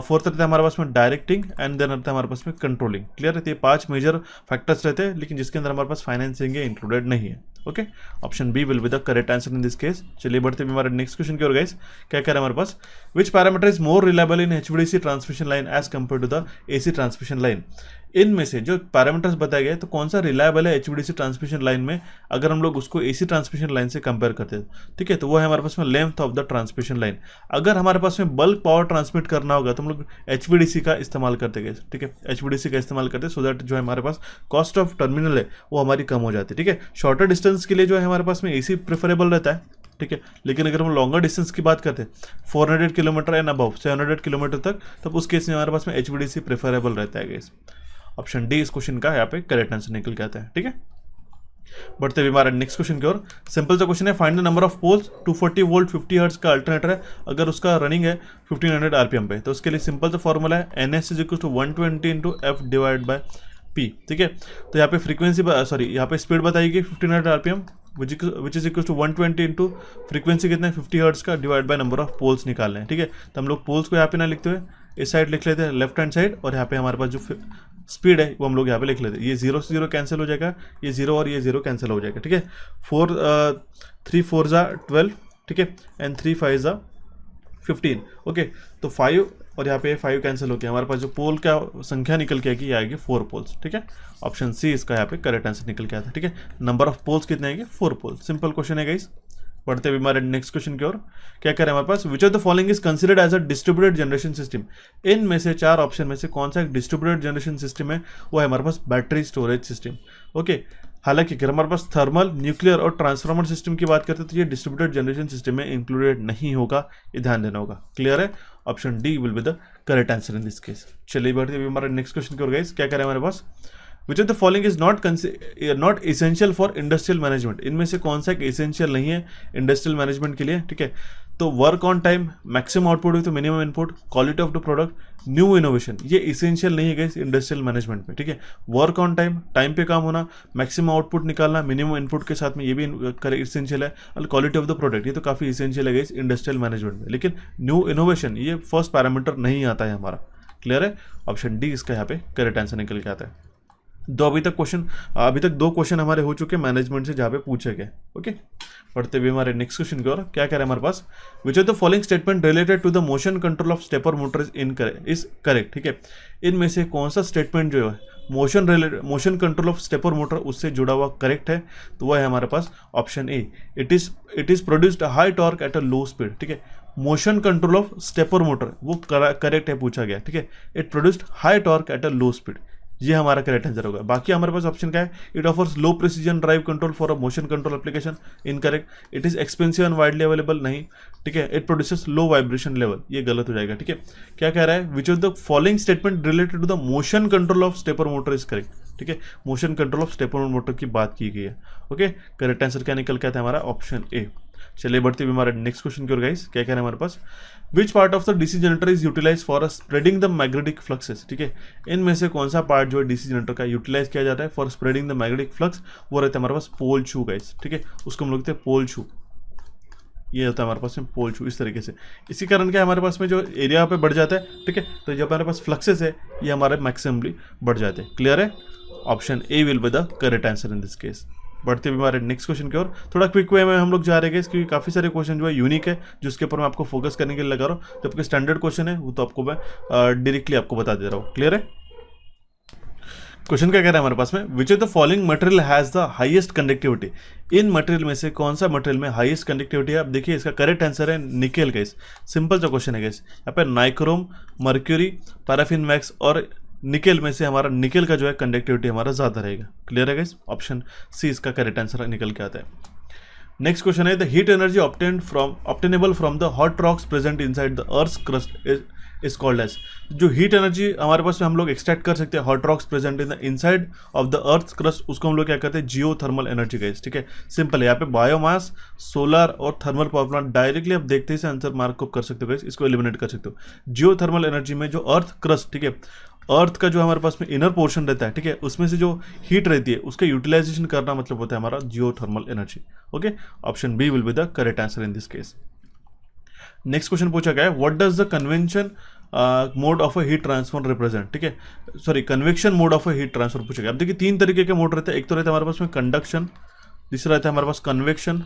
फोर्थ रहता है हमारे पास में डायरेक्टिंग, एंड देन रहता है हमारे पास में कंट्रोलिंग। क्लियर है। तो ये 5 मेजर फैक्टर्स रहते हैं, लेकिन जिसके अंदर हमारे पास फाइनेंसिंग इंक्लूडेड नहीं है। Okay, option B will be the correct answer in this case. चलिए बढ़ते हैं हमारे नेक्स्ट क्वेश्चन की ओर गाइस, क्या कह रहा है हमारे पास, which parameter is more reliable in HVDC transmission line as compare to the AC transmission line. इनमें से जो पैरामीटर्स बताए गए तो कौन सा रिलायबल है एचवीडीसी ट्रांसमिशन लाइन में अगर हम लोग उसको एसी ट्रांसमिशन लाइन से कंपेयर करते हैं, ठीक है। तो वो है हमारे पास में length of the transmission line. अगर हमारे पास में बल्क पावर ट्रांसमिट करना होगा तो हम लोग एचवीडीसी का इस्तेमाल करते गए, ठीक है, एचवीडीसी का इस्तेमाल करते सो दैट जो है हमारे पास कॉस्ट ऑफ टर्मिनल है वो हमारी कम हो जाती है, ठीक है। शॉर्टर डिस्टेंस के लिए जो है हमारे पास में एसी प्रेफरेबल रहता है, ठीक है। लेकिन अगर हम लॉन्गर डिस्टेंस की बात करते हैं 400 किलोमीटर एंड अबव 700 किलोमीटर तक, तब उस केस में हमारे पास में एचवीडीसी प्रेफरेबल रहता है गाइस। ऑप्शन डी इस क्वेश्चन का यहाँ पे करेक्ट आंसर निकल के आता है, ठीक है। बढ़ते हुए हमारे नेक्स्ट क्वेश्चन की ओर। सिंपल सा क्वेश्चन है, find the number of poles 240 volt 50 hertz का अल्टरनेटर है, अगर उसका रनिंग है 1500 आरपीएम पे। तो उसके लिए सिंपल सा फॉर्मूला है NS is equal to 120 into F divide by P, ठीक है। तो यहाँ पे फ्रीक्वेंसी यहाँ पे स्पीड बताएगी 1500 RPM which is equal to 120 into frequency कितना है 50 हर्ट्ज का divide by number of poles निकालने हैं, ठीक है। तो हम लोग पोल्स को यहाँ पे ना लिखते हुए इस साइड लिख लेते हैं लेफ्ट हैंड साइड, और यहाँ पे हमारे पास जो स्पीड है वो हम लोग यहाँ पे लिख लेते हैं। ये 0 से 0 कैंसिल हो जाएगा, ये 0 और ये 0 कैंसिल हो जाएगा, ठीक है। 3 4 जा 12, ठीक है, एंड 3 5 जा 15, ओके। तो 5 और यहाँ पे 5 कैंसिल हो गया, हमारे पास जो पोल का संख्या निकल के आएगी ये आएगी 4 पोल्स, ठीक है। ऑप्शन सी इसका यहाँ पे करेक्ट आंसर निकल के आता है, ठीक है। नंबर ऑफ पोल्स कितने आएंगे 4 पोल्स। सिंपल क्वेश्चन है गाइस। बढ़ते हुए हमारे नेक्स्ट क्वेश्चन की ओर। क्या कह रहे हैं हमारे पास, which of the following is considered as a distributed generation system. इनमें से 4 ऑप्शन में से कौन सा एक डिस्ट्रीब्यूटेड जनरेशन सिस्टम है, वो है हमारे पास बैटरी स्टोरेज सिस्टम, ओके। हालांकि अगर हमारे पास थर्मल, न्यूक्लियर और ट्रांसफार्मर सिस्टम की बात करते हैं तो ये डिस्ट्रीब्यूटेड जनरेशन सिस्टम में इंक्लूडेड नहीं होगा, ये ध्यान देना होगा। क्लियर है, option D will be the correct answer in this case. चलिए बढ़ते हुए हमारे नेक्स्ट क्वेश्चन की ओर गाइस। क्या कह रहे हैं हमारे पास, which of the following is not essential for industrial management. इनमें से कौन सा एक एसेंशियल नहीं है इंडस्ट्रियल मैनेजमेंट के लिए, ठीक है। तो work on time, maximum output with minimum input, quality of the product, new innovation, ये एसेंशियल नहीं है गाइस इंडस्ट्रियल मैनेजमेंट में, ठीक है। वर्क ऑन टाइम, टाइम पे काम होना, मैक्सिमम आउटपुट निकालना, मिनिमम इनपुट के साथ में ये भी एसेंशियल है, और क्वालिटी ऑफ द प्रोडक्ट ये तो काफ़ी एसेंशियल है गाइस इंडस्ट्रियल मैनेजमेंट में। लेकिन न्यू इनोवेशन ये फर्स्ट पैरामीटर नहीं आता है हमारा। क्लियर है, ऑप्शन डी इसका यहाँ पे करेक्ट आंसर निकल के आता है। अभी तक 2 क्वेश्चन हमारे हो चुके मैनेजमेंट से जहाँ पे पूछे गए, ओके। पढ़ते हुए हमारे नेक्स्ट क्वेश्चन की ओर। क्या कह रहे हैं हमारे पास, which of the following statement related to the motion control of stepper motor is correct, ठीक है। इनमें से कौन सा स्टेटमेंट जो है motion control of stepper motor उससे जुड़ा हुआ करेक्ट है, तो वह है हमारे पास option A, it is produced high torque at a low speed, ठीक है। Motion control of stepper motor वो करेक्ट है पूछा गया, ठीक है। It produced high torque at a low speed, ये हमारा करेक्ट आंसर होगा। बाकी हमारे पास ऑप्शन क्या है, it offers low precision drive control for a motion control application, incorrect. It is expensive and widely available, नहीं, ठीक है। It produces low vibration level, ये गलत हो जाएगा, ठीक है। क्या कह रहा है, which of the following statement related to the motion control of stepper motor is correct, ठीक है। Motion control of stepper motor की बात की गई है, ओके। करेक्ट आंसर क्या निकल के आता है हमारा, ऑप्शन ए। चलिए बढ़ते हुए हमारे नेक्स्ट क्वेश्चन की ओर गाइस। क्या कह रहे हैं हमारे पास, which part of the DC generator is utilize for spreading the magnetic fluxes, ठीक है। इनमें से कौन सा पार्ट जो है डीसी जनरेटर का यूटिलाइज किया जाता है for spreading the magnetic flux, वो रहता है हमारे पास पोल शू गाइस, ठीक है। उसको हम लोग कहते हैं पोल शू, ये होता है हमारे पास में पोल शू इस तरीके से। इसी कारण क्या हमारे पास में जो एरिया पे बढ़ जाता है, ठीक है। तो जब हमारे पास फ्लक्सेस है ये हमारे मैक्सिममली बढ़ जाते हैं। क्लियर है, option A will be the correct answer in this case. बढ़ते हुए हमारे नेक्स्ट क्वेश्चन की ओर। थोड़ा क्विक वे में हम लोग जा रहे हैं क्योंकि काफ़ी सारे क्वेश्चन जो है यूनिक है, जिसके ऊपर मैं आपको फोकस करने के लिए लगा रहा हूँ। जबकि स्टैंडर्ड क्वेश्चन है वो तो आपको मैं डायरेक्टली आपको बता दे रहा हूँ। क्लियर है, क्वेश्चन क्या कह रहा है हमारे पास में, विच of the following material has the highest conductivity. In material में से कौन सा मटेरियल में हाईएस्ट कंडक्टिविटी है। आप देखिए इसका करेक्ट आंसर है निकेल गाइस। सिंपल सा क्वेश्चन है गाइस। यहाँ पे नाइक्रोम, मर्क्यूरी, पैराफिन वैक्स और निकेल में से हमारा निकेल का जो है कंडक्टिविटी हमारा ज़्यादा रहेगा। क्लियर है गाइस, ऑप्शन सी इसका करेक्ट आंसर निकल के आता है। नेक्स्ट क्वेश्चन है, the heat energy obtainable from the hot rocks present inside the earth crust is called as. जो हीट एनर्जी हमारे पास में हम लोग एक्सट्रैक्ट कर सकते हैं hot rocks present in the inside of the earth crust, उसको हम लोग क्या करते हैं, जियोथर्मल एनर्जी गाइस। ठीक है, सिंपल है। यहाँ पे बायोमास, सोलर और थर्मल पावर प्लांट डायरेक्टली आप देखते ही से आंसर मार्क अप कर सकते हो गाइस, इसको एलिमिनेट कर सकते हो। जियोथर्मल एनर्जी में जो अर्थ क्रस्ट, ठीक है, अर्थ का जो हमारे पास में इनर पोर्शन रहता है, ठीक है, उसमें से जो हीट रहती है उसका यूटिलाइजेशन करना मतलब होता है हमारा geothermal energy. Okay, option B will be the correct answer in this case. Next question पूछा गया है, what does the convention mode of a heat transfer represent. ठीक है, sorry, convection mode of a heat transfer पूछा गया। अब देखिए 3 तरीके के मोड रहते हैं। एक तो रहता है हमारे पास में कंडक्शन, दूसरा रहता है हमारे पास कन्वेक्शन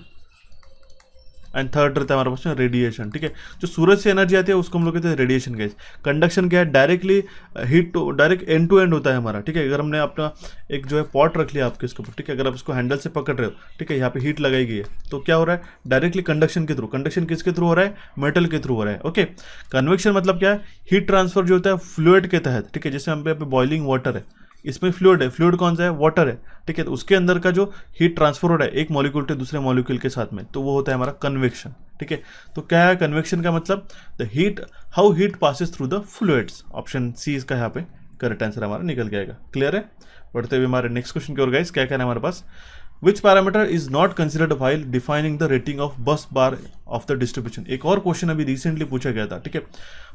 एंड थर्ड रहता है हमारे पास में रेडिएशन, ठीक है। जो सूरज से एनर्जी आती है उसको हम लोग कहते हैं रेडिएशन गाइस। कंडक्शन क्या है, directly heat direct end to end होता है हमारा, ठीक है। अगर हमने अपना एक जो है पॉट रख लिया आपके इसके ऊपर, ठीक है, अगर आप इसको हैंडल से पकड़ रहे हो, ठीक है, यहाँ पे हीट लगाई गई है, तो क्या हो रहा है, डायरेक्टली कंडक्शन के थ्रू। कंडक्शन किसके थ्रू हो रहा है, मेटल के थ्रू हो रहा है, ओके। कन्वेक्शन मतलब क्या है, हीट ट्रांसफर जो होता है फ्लूइड के तहत, ठीक है। जैसे हम पे बॉइलिंग वाटर है, इसमें फ्लूइड है, फ्लूइड कौन सा है, वाटर है, ठीक है। तो उसके अंदर का जो हीट ट्रांसफर हो रहा है एक मॉलिक्यूल से दूसरे मॉलिक्यूल के साथ में, तो वो होता है हमारा कन्वेक्शन, ठीक है। तो क्या है कन्वेक्शन का मतलब, the heat, how heat passes through the fluids. Option C इसका यहाँ पे करेक्ट आंसर हमारा निकल के आएगा। क्लियर है। बढ़ते हुए हमारे नेक्स्ट क्वेश्चन की ओर गाइस, क्या कहना है हमारे पास, which parameter is not considered while defining the rating of bus bar of the distribution. एक और क्वेश्चन अभी रिसेंटली पूछा गया था, ठीक है।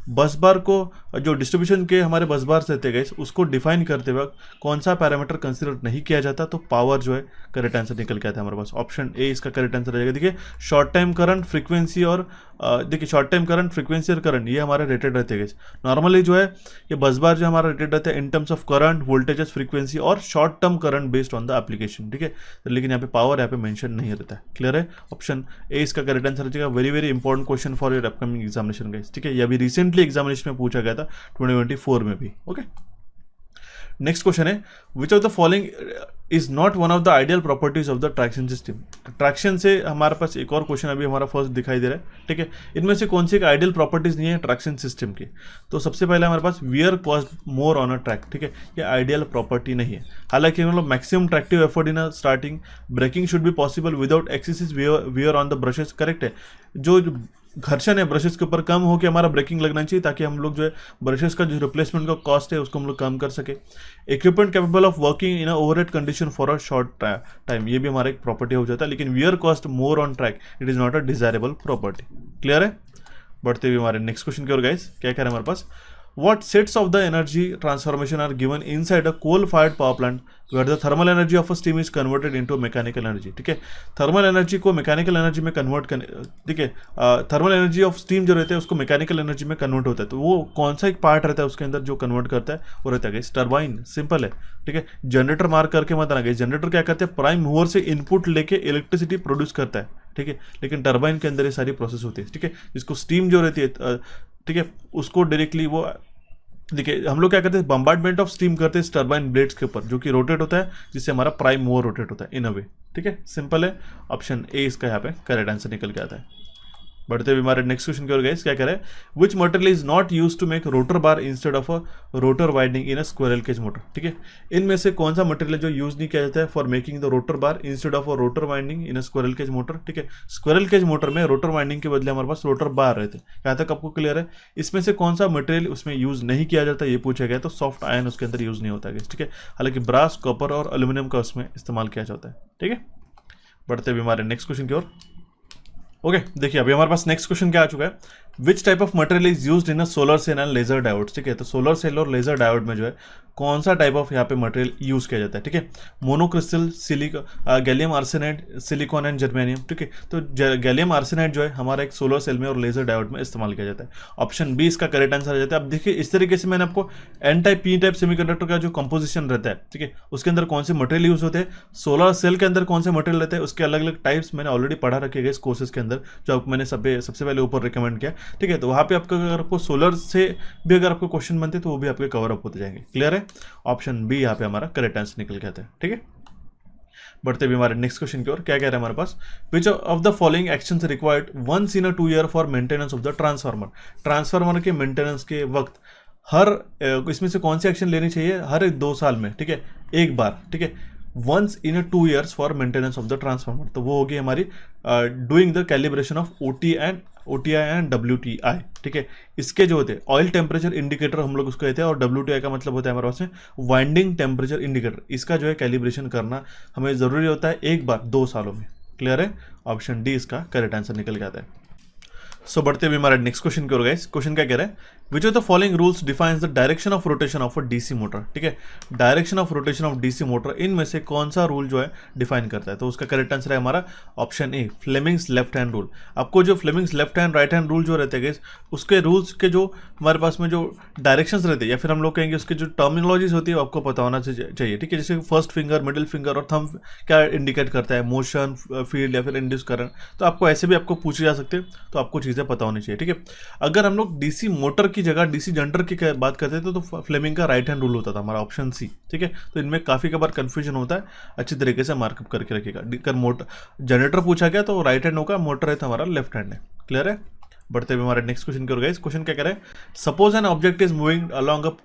बस बार को, जो डिस्ट्रीब्यूशन के हमारे बस बार रहते गए, उसको डिफाइन करते वक्त कौन सा पैरामीटर कंसिडर नहीं किया जाता, तो पावर जो है करेक्ट आंसर निकल के आता है हमारे पास। ऑप्शन ए इसका करेक्ट आंसर रहेगा। देखिए शॉर्ट टाइम करंट, फ्रीक्वेंसी और देखिए शॉर्ट टाइम करंट, फ्रीक्वेंसी और करंट ये हमारे रेटेड रहते हैं। नॉर्मली जो है ये बस बार जो हमारा रेटेड रहता है in terms of current, voltages, frequency और short term current based on the application, ठीक है। लेकिन यहाँ पे पावर यहाँ पे मेंशन नहीं रहता है। क्लियर है। ऑप्शन ए इसका करेक्ट आंसर रहेगा। Very very important question for your upcoming examination guys, ठीक है। ये अभी रिसेंटली एग्जामिनेशन में पूछा गया था 2024 में भी, ओके। नेक्स्ट क्वेश्चन है, which of the following is not one of the ideal properties of the traction system. Traction से हमारे पास एक और क्वेश्चन अभी हमारा फर्स्ट दिखाई दे रहा है, ठीक है। इनमें से कौन सी एक आइडियल प्रॉपर्टीज नहीं है ट्रैक्शन सिस्टम की। तो सबसे पहले हमारे पास wear cost more on a track, ठीक है, ये आइडियल प्रॉपर्टी नहीं है। हालांकि मतलब maximum tractive effort in a starting, braking should be possible without excessive wear on the brushes, correct है। जो घर्षण है ब्रशेस के ऊपर कम हो के हमारा ब्रेकिंग लगना चाहिए, ताकि हम लोग जो है ब्रशेस का जो रिप्लेसमेंट का कॉस्ट है उसको हम लोग कम कर सके। Equipment capable of working in a overhead condition for a short time, ये भी हमारा एक प्रॉपर्टी हो जाता है। लेकिन wear cost more on track, it is not a desirable property. Clear है। बढ़ते हुए हमारे नेक्स्ट क्वेश्चन की ओर गाइस, क्या कह रहे हैं हमारे पास, what sets of the energy transformation are given inside a coal fired power plant where the thermal energy of a steam is converted into mechanical energy, ठीक है। थर्मल एनर्जी को mechanical energy में convert कर, ठीक है। Thermal energy of steam जो रहता है उसको मैकेनिकल एनर्जी में कन्वर्ट होता है। तो वो कौन सा एक पार्ट रहता है उसके अंदर जो कन्वर्ट करता है, वो रहता है टर्बाइन। सिंपल है, ठीक है। जनरेटर मार्क करके मत आना, जनरेटर क्या करते हैं, प्राइम मूवर से इनपुट लेके इलेक्ट्रिसिटी प्रोड्यूस करता है, ठीक है। लेकिन टर्बाइन के अंदर ये सारी प्रोसेस होती है, ठीक है। जिसको स्टीम जो रहती है, ठीक है, उसको डायरेक्टली वो, देखिए हम लोग क्या करते हैं, बम्बार्डमेंट ऑफ स्टीम करते हैं टर्बाइन ब्लेड्स के ऊपर, जो कि रोटेट होता है, जिससे हमारा प्राइम मूवर रोटेट होता है इन अ वे, ठीक है। सिंपल है। ऑप्शन ए इसका यहाँ पे करेक्ट आंसर निकल के आता है। बढ़ते हुए हमारे नेक्स्ट क्वेश्चन की ओर गाइस, क्या कह रहे हैं, which material is not use to make rotor bar instead of a rotor winding in a squirrel cage motor, ठीक है। इनमें से कौन सा मटेरियल जो यूज नहीं किया जाता है for making the rotor bar instead of a rotor winding in a squirrel cage motor, ठीक है। स्क्विरल केज मोटर में रोटर वाइंडिंग के बदले हमारे पास रोटर बार रहते हैं। यहाँ तक आपको क्लियर है। इसमें से कौन सा मटेरियल उसमें यूज नहीं किया जाता ये पूछा गया, तो सॉफ्ट आयन उसके अंदर यूज नहीं होता है, ठीक है। हालांकि ब्रास, कॉपर और एल्यूमिनियम का उसमें इस्तेमाल किया जाता है, ठीक है। बढ़ते हुए हमारे नेक्स्ट क्वेश्चन की ओर, ओके। देखिए अभी हमारे पास नेक्स्ट क्वेश्चन क्या आ चुका है, which type of material is used in a solar cell and laser diode, ठीक है। तो सोलर सेल और लेजर डायोड में जो है कौन सा टाइप ऑफ यहाँ पे मटेरियल यूज किया जाता है, ठीक है। Monocrystal, gallium arsenide, silicon and germanium, ठीक है। तो गैलियम आर्सेनाइड जो है हमारा एक सोलर सेल में और लेजर डायोड में इस्तेमाल किया जाता है। ऑप्शन बी इसका करेक्ट आंसर आ जाता है। अब देखिए इस तरीके से मैंने आपको N type, P type semiconductor का जो कंपोजिशन रहता है, ठीक है, उसके अंदर कौन से मटेरियल यूज होते हैं, सोलर सेल के अंदर कौन से मटेरियल रहते हैं, उसके अलग अलग टाइप्स मैंने ऑलरेडी पढ़ा रखे गए इस कोर्सेज के अंदर, जो मैंने सबसे पहले ऊपर रिकमेंड किया, ठीक है। तो वहाँ पे आपका अगर आपको सोलर से भी अगर आपको क्वेश्चन बनते तो वो भी आपके कवर अप होते जाएंगे। क्लियर है। ऑप्शन बी यहाँ पे हमारा करेक्ट आंसर निकल के आता है, ठीक है। बढ़ते भी हमारे नेक्स्ट क्वेश्चन की ओर, क्या कह रहे हैं हमारे पास, which of the following actions required once in a 2 year for maintenance of the transformer. Transformer के मेंटेनेंस के वक्त इसमें से कौन सी एक्शन लेनी चाहिए हर 2 साल में, ठीक है, एक बार, ठीक है। Once in a 2 years for maintenance of the transformer, तो वो होगी हमारी doing the calibration of OTI and WTI, ठीक है। इसके जो होते हैं ऑयल टेम्परेचर इंडिकेटर हम लोग उसको कहते हैं, और WTI का मतलब होता है हमारे पास में वाइंडिंग टेम्परेचर इंडिकेटर। इसका जो है कैलिब्रेशन करना हमें जरूरी होता है एक बार 2 सालों में। क्लियर है। ऑप्शन डी इसका करेक्ट आंसर निकल के आता है। सो बढ़ते हुए हमारा नेक्स्ट क्वेश्चन की ओर गाइस, क्वेश्चन क्या कह रहा है, which of the following rules defines the direction of rotation of a DC motor, ठीक है, direction of rotation of DC motor, इनमें से कौन सा रूल जो है डिफाइन करता है? तो उसका करेक्ट आंसर है हमारा option A, Fleming's left hand rule. आपको जो Fleming's left hand right hand rule जो रहते हैं उसके रूल्स के जो हमारे पास में जो डायरेक्शंस रहते हैं, या फिर हम लोग कहेंगे उसके जो टर्मिनोलॉजीज होती है, आपको पता होना चाहिए, ठीक है। जैसे फर्स्ट फिंगर, मिडिल फिंगर और थंब क्या इंडिकेट करता है, मोशन, फील्ड या फिर इंड्यूस करंट, तो आपको ऐसे भी आपको पूछे जा सकते हैं, तो आपको चीज़ें पता होनी चाहिए, ठीक है। अगर हम लोग डीसी मोटर की जगह डीसी जनरेटर की बात करते थे तो फ्लेमिंग का राइट हैंड रूल होता था हमारा, ऑप्शन सी, ठीक है। तो इनमें काफ़ी बार कंफ्यूजन होता है, अच्छी तरीके से मार्कअप करके रखिएगा। अगर मोटर जनरेटर पूछा गया तो राइट हैंड होगा, मोटर है तो हमारा लेफ्ट हैंड है। क्लियर है? बढ़ते हुए हमारे नेक्स्ट क्वेश्चन की ओर गए। क्वेश्चन क्या कह रहे हैं? Suppose an object is moving along a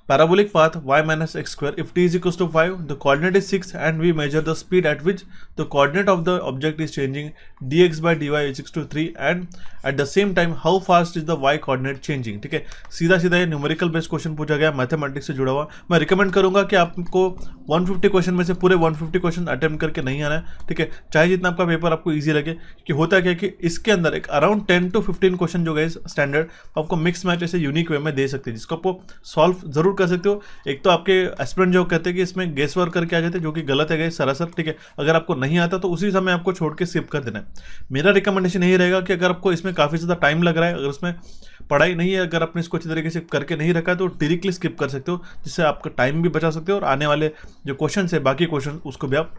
parabolic path y minus x square if t is equals to 5, the coordinate is 6 and we measure the speed at which the coordinate of the object is changing dx by dy is equals to 3 and at the same time how fast is the y coordinate changing, ठीक है। सीधा सीधा ये numerical based question पूछा गया, mathematics से जुड़ा हुआ। मैं रिकमेंड करूंगा कि आपको 150 क्वेश्चन में से पूरे 150 क्वेश्चन अटेम्प्ट करके नहीं आना है, ठीक है, चाहे जितना आपका पेपर आपको ईजी लगे। कि होता क्या कि इसके अंदर एक अराउंड 10 to 15 क्वेश्चन जो गए स्टैंडर्ड आपको मिक्स मैच ऐसे यूनिक वे में दे सकते हैं, जिसको आपको सॉल्व जरूर कर सकते हो। एक तो आपके एस्पिरेंट जो कहते हैं कि इसमें गेस वर्क करके आ जाते हैं, जो कि गलत है गाइस सरासर, ठीक है। अगर आपको नहीं आता तो उसी समय आपको छोड़ के स्किप कर देना है। मेरा रिकमेंडेशन यही रहेगा कि अगर आपको इसमें काफ़ी ज़्यादा टाइम लग रहा है, अगर उसमें पढ़ाई नहीं है, अगर आपने इसको अच्छी तरीके से करके नहीं रखा है तो डायरेक्टली स्किप कर सकते हो, जिससे आपका टाइम भी बचा सकते हो और आने वाले जो क्वेश्चन है बाकी क्वेश्चन उसको भी आप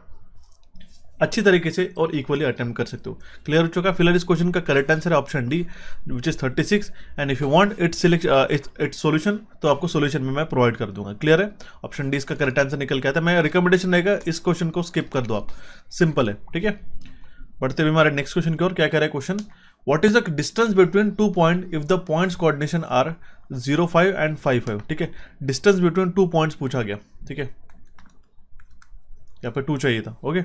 अच्छी तरीके से और इक्वली अटेम्प्ट कर सकते हो। क्लियर हो चुका? फिलहाल इस क्वेश्चन का करेक्ट आंसर है option D which is 36 and if you want it's solution तो आपको सॉल्यूशन में मैं प्रोवाइड कर दूंगा। क्लियर है? ऑप्शन डी इसका करेक्ट आंसर निकल के आता है। मैं रिकमेंडेशन रहेगा इस क्वेश्चन को स्किप कर दो आप, सिंपल है, ठीक है। बढ़ते हुए हमारे नेक्स्ट क्वेश्चन की ओर। क्या कह रहा है question? What is the distance between 2 point if the points coordination are 0.5 and 5.5, ठीक है। डिस्टेंस बिटवीन 2 पॉइंट्स पूछा गया, ठीक है, यहाँ पे 2 चाहिए था, ओके।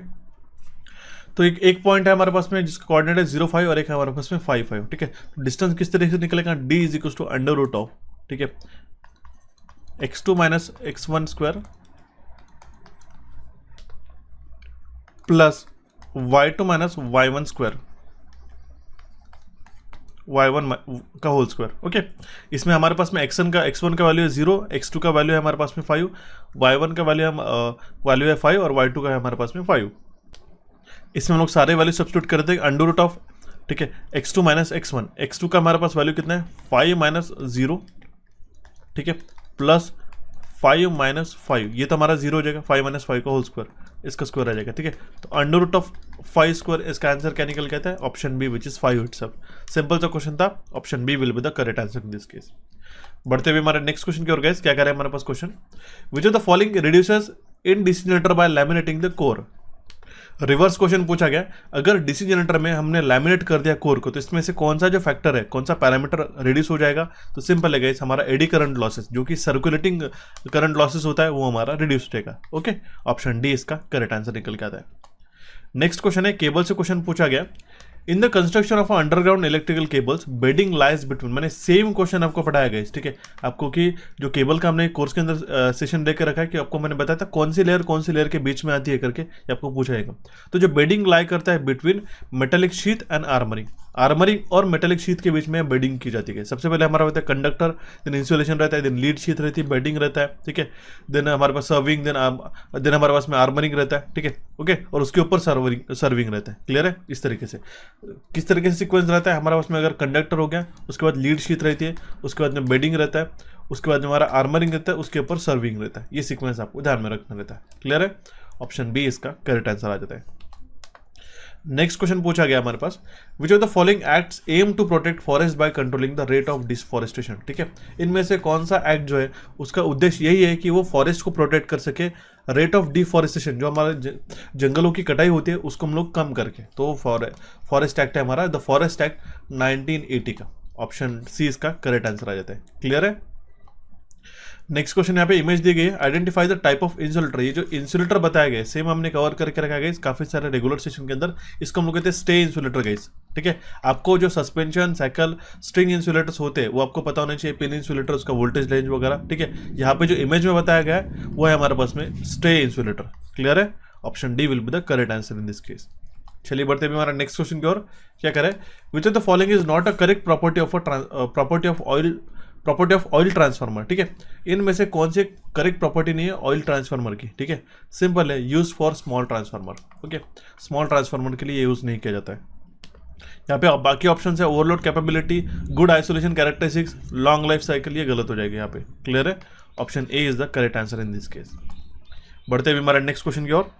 तो एक पॉइंट है हमारे पास में जिसका कोऑर्डिनेट है 0.5 और एक है हमारे पास में 5.5, ठीक है। तो डिस्टेंस किस तरीके से निकलेगा? d is equal to under root of, ठीक है, x2 minus x1 square plus y2 minus y1 square, y1 का होल स्क्वायर, ओके। इसमें हमारे पास में x1 का वैल्यू है 0, x2 का वैल्यू है हमारे पास में 5, y1 का वैल्यू है 5 और y2 का है हमारे पास में 5। इसमें हम लोग सारे वैल्यू सब्स्टिट्यूट करते हैं अंडर रूट ऑफ, ठीक है, x2 माइनस x1, x2 का हमारे पास वैल्यू कितना है 5 माइनस 0, ठीक है, प्लस 5 माइनस 5, ये तो हमारा 0 हो जाएगा, 5 माइनस 5 का होल स्क्वायर, इसका स्क्वायर आ जाएगा, ठीक है। तो अंडर रूट ऑफ 5 स्क्वायर, इसका आंसर क्या निकल के आता है? Option B which is 5 itself. Simple सा क्वेश्चन था, option B will be the correct answer in this case. बढ़ते हुए हमारे नेक्स्ट क्वेश्चन की ओर गए। क्या कह रहे हैं हमारे पास question? Which of the following reduces in DC generator by laminating the core. Reverse question पूछा गया, अगर डीसी जनरेटर में हमने लैमिनेट कर दिया कोर को तो इसमें से कौन सा जो फैक्टर है, कौन सा पैरामीटर रिड्यूस हो जाएगा? तो सिंपल है गाइस, हमारा एडी करंट लॉसेस, जो कि सर्कुलेटिंग करंट लॉसेस होता है, वो हमारा रिड्यूस हो जाएगा, ओके। ऑप्शन डी इसका करेक्ट आंसर निकल के आता है। नेक्स्ट क्वेश्चन है, केबल से क्वेश्चन पूछा गया, in the construction of underground electrical cables bedding lies between. मैंने सेम क्वेश्चन आपको पढ़ाया गया, ठीक है, आपको कि जो केबल का हमने कोर्स के अंदर सेशन देकर रखा है कि आपको मैंने बताया था कौन सी लेयर के बीच में आती है करके, ये आपको पूछा जाएगा। तो जो बेडिंग लाई करता है between metallic sheath and armouring और मेटेलिक शीथ के बीच में बेडिंग की जाती है। सबसे पहले हमारा होता है कंडक्टर, देन इंसुलेशन रहता है, देन लीड शीथ रहती है, बेडिंग रहता है, ठीक है, देन हमारे पास सर्विंग, देन हमारे पास में आर्मरिंग रहता है, ठीक है, ओके, और उसके ऊपर सर्विंग रहता है। क्लियर है? इस तरीके से किस तरीके से सीक्वेंस रहता है हमारे पास में? अगर कंडक्टर हो गया, उसके बाद लीड शीथ रहती है, उसके बाद में बेडिंग रहता है, उसके बाद में हमारा आर्मरिंग रहता है, उसके ऊपर सर्विंग रहता है। ये सीक्वेंस आपको ध्यान में रखना रहता है। क्लियर है? ऑप्शन बी इसका करेक्ट आंसर आ जाता है। नेक्स्ट क्वेश्चन पूछा गया हमारे पास, which of the following acts aim to protect forest by controlling the rate of deforestation, ठीक है। इनमें से कौन सा एक्ट जो है उसका उद्देश्य यही है कि वो फॉरेस्ट को प्रोटेक्ट कर सके, रेट ऑफ डिफॉरेस्टेशन, जो हमारे जंगलों की कटाई होती है उसको हम लोग कम करके। तो फॉरेस्ट एक्ट है हमारा द फॉरेस्ट एक्ट 1980 का। ऑप्शन सी इसका करेक्ट आंसर आ जाता है। क्लियर है? नेक्स्ट क्वेश्चन यहाँ पे इमेज दी गई है, identify the type of insulator. ये जो इंसुलेटर बताया गया है सेम हमने कवर करके रखा गया काफी सारे रेगुलर सेशन के अंदर। इसको हम लोग कहते हैं स्टे इंसुलेटर गाइस, ठीक है। आपको जो सस्पेंशन साइकिल स्ट्रिंग इंसुलेटर्स होते हैं वो आपको पता होना चाहिए, पिन इंसुलेटर, उसका वोल्टेज रेंज वगैरह, ठीक है। यहाँ पे जो इमेज में बताया गया है वो है हमारे पास में स्टे इंसुलेटर। क्लियर है? Option D will be the correct answer in this case. चलिए बढ़ते हुए हमारा नेक्स्ट क्वेश्चन की ओर। क्या करें? विच of the following is not a correct property of oil property of oil transformer, ठीक है, इनमें से कौन से करेक्ट प्रॉपर्टी नहीं है ऑयल ट्रांसफार्मर की, ठीक है, सिंपल है, use for small transformer, okay, small transformer के लिए यूज नहीं किया जाता है। यहाँ पे बाकी ऑप्शन है overload capability, good isolation characteristics, long life cycle, ये गलत हो जाएगी यहाँ पे, क्लियर है, option A is the correct answer in this case. बढ़ते हुए हमारे नेक्स्ट क्वेश्चन की ओर।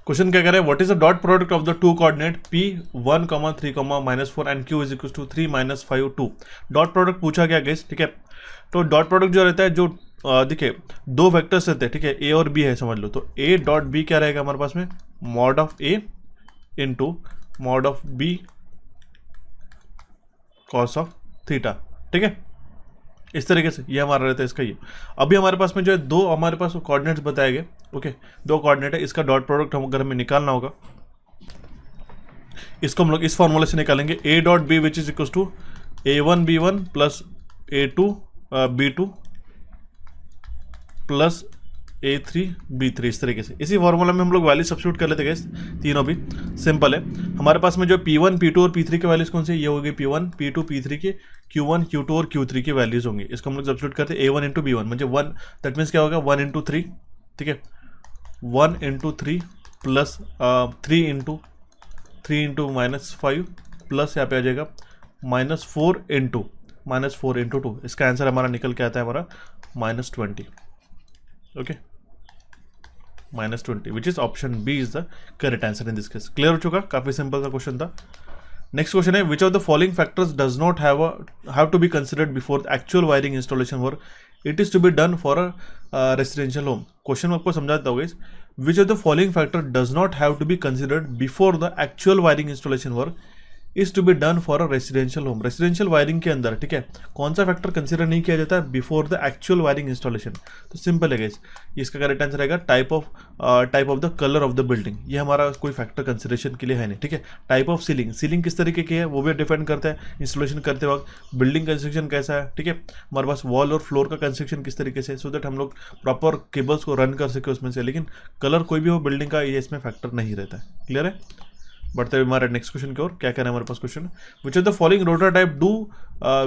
क्वेश्चन क्या कह रहा है, what is the dot product of the two coordinate p1, 3, -4 and q is equal to 3, -5, 2। Dot product पूछा गया गाइस, ठीक है, तो डॉट प्रोडक्ट जो रहता है, जो देखिए दो वेक्टर्स रहते हैं, ठीक है, ए और बी है समझ लो, तो ए डॉट बी क्या रहेगा हमारे पास में, mod of A into mod of B cos of theta, ठीक है, इस तरीके से ये हमारा रहता है इसका। ये अभी हमारे पास में जो है दो हमारे पास कोऑर्डिनेट्स बताए गए, ओके, दो कोऑर्डिनेट है, इसका डॉट प्रोडक्ट हम अगर हमें निकालना होगा, इसको हम लोग इस फॉर्मूले से निकालेंगे, A dot B which is equal to a1b1 plus a2b2 plus a3b3, इस तरीके से इसी फॉर्मूला में हम लोग वैल्यू सब्स्टिट्यूट कर लेते हैं, तीनों भी सिंपल है। हमारे पास में जो p1 p2 और p3 के वैल्यूज कौन से, ये होगी p1 p2 p3 के, q1 q2 और q3 की वैल्यूज होंगी, इसको हम लोग सब्स्टिट्यूट करते हैं a1 इंटू b1, मुझे 1 दैट मीन्स क्या होगा 1 इंटू 3, ठीक है, 1 इंटू 3 प्लस 3 इंटू -5 प्लस यहाँ पे आ जाएगा -4 इंटू 2, इसका आंसर हमारा निकल के आता है हमारा -20, okay, -20 which is option B is the correct answer in this case. Clear हो चुका, काफी सिंपल सा क्वेश्चन था। नेक्स्ट क्वेश्चन है, which of the following factors does not have to be considered before the actual wiring installation work, it is to be done for a residential home. Question आपको समझाता हूँ, which of the following factor does not have to be considered before the actual wiring installation work is to be done for a residential home. Residential wiring के अंदर, ठीक है, कौन सा factor consider नहीं किया जाता है before the actual wiring installation, तो सिंपल है गाइस, इसका करेक्ट आंसर रहेगा type of the colour of the building, ये हमारा कोई फैक्टर कंसिडरेशन के लिए है नहीं, ठीक है। टाइप ऑफ सीलिंग किस तरीके की है वो भी डिपेंड करता है इंस्टॉलेशन करते वक्त, बिल्डिंग कंस्ट्रक्शन कैसा है, ठीक है, हमारे पास वॉल और फ्लोर का कंस्ट्रक्शन किस तरीके से, सो दैट हम लोग प्रॉपर केबल्स को रन कर सके उसमें से, लेकिन कलर कोई भी हो बिल्डिंग का ये इसमें फैक्टर नहीं रहता है, क्लियर है। बढ़ते हुए हमारे नेक्स्ट क्वेश्चन की ओर, क्या कहना है हमारे पास question, which of the following rotor type do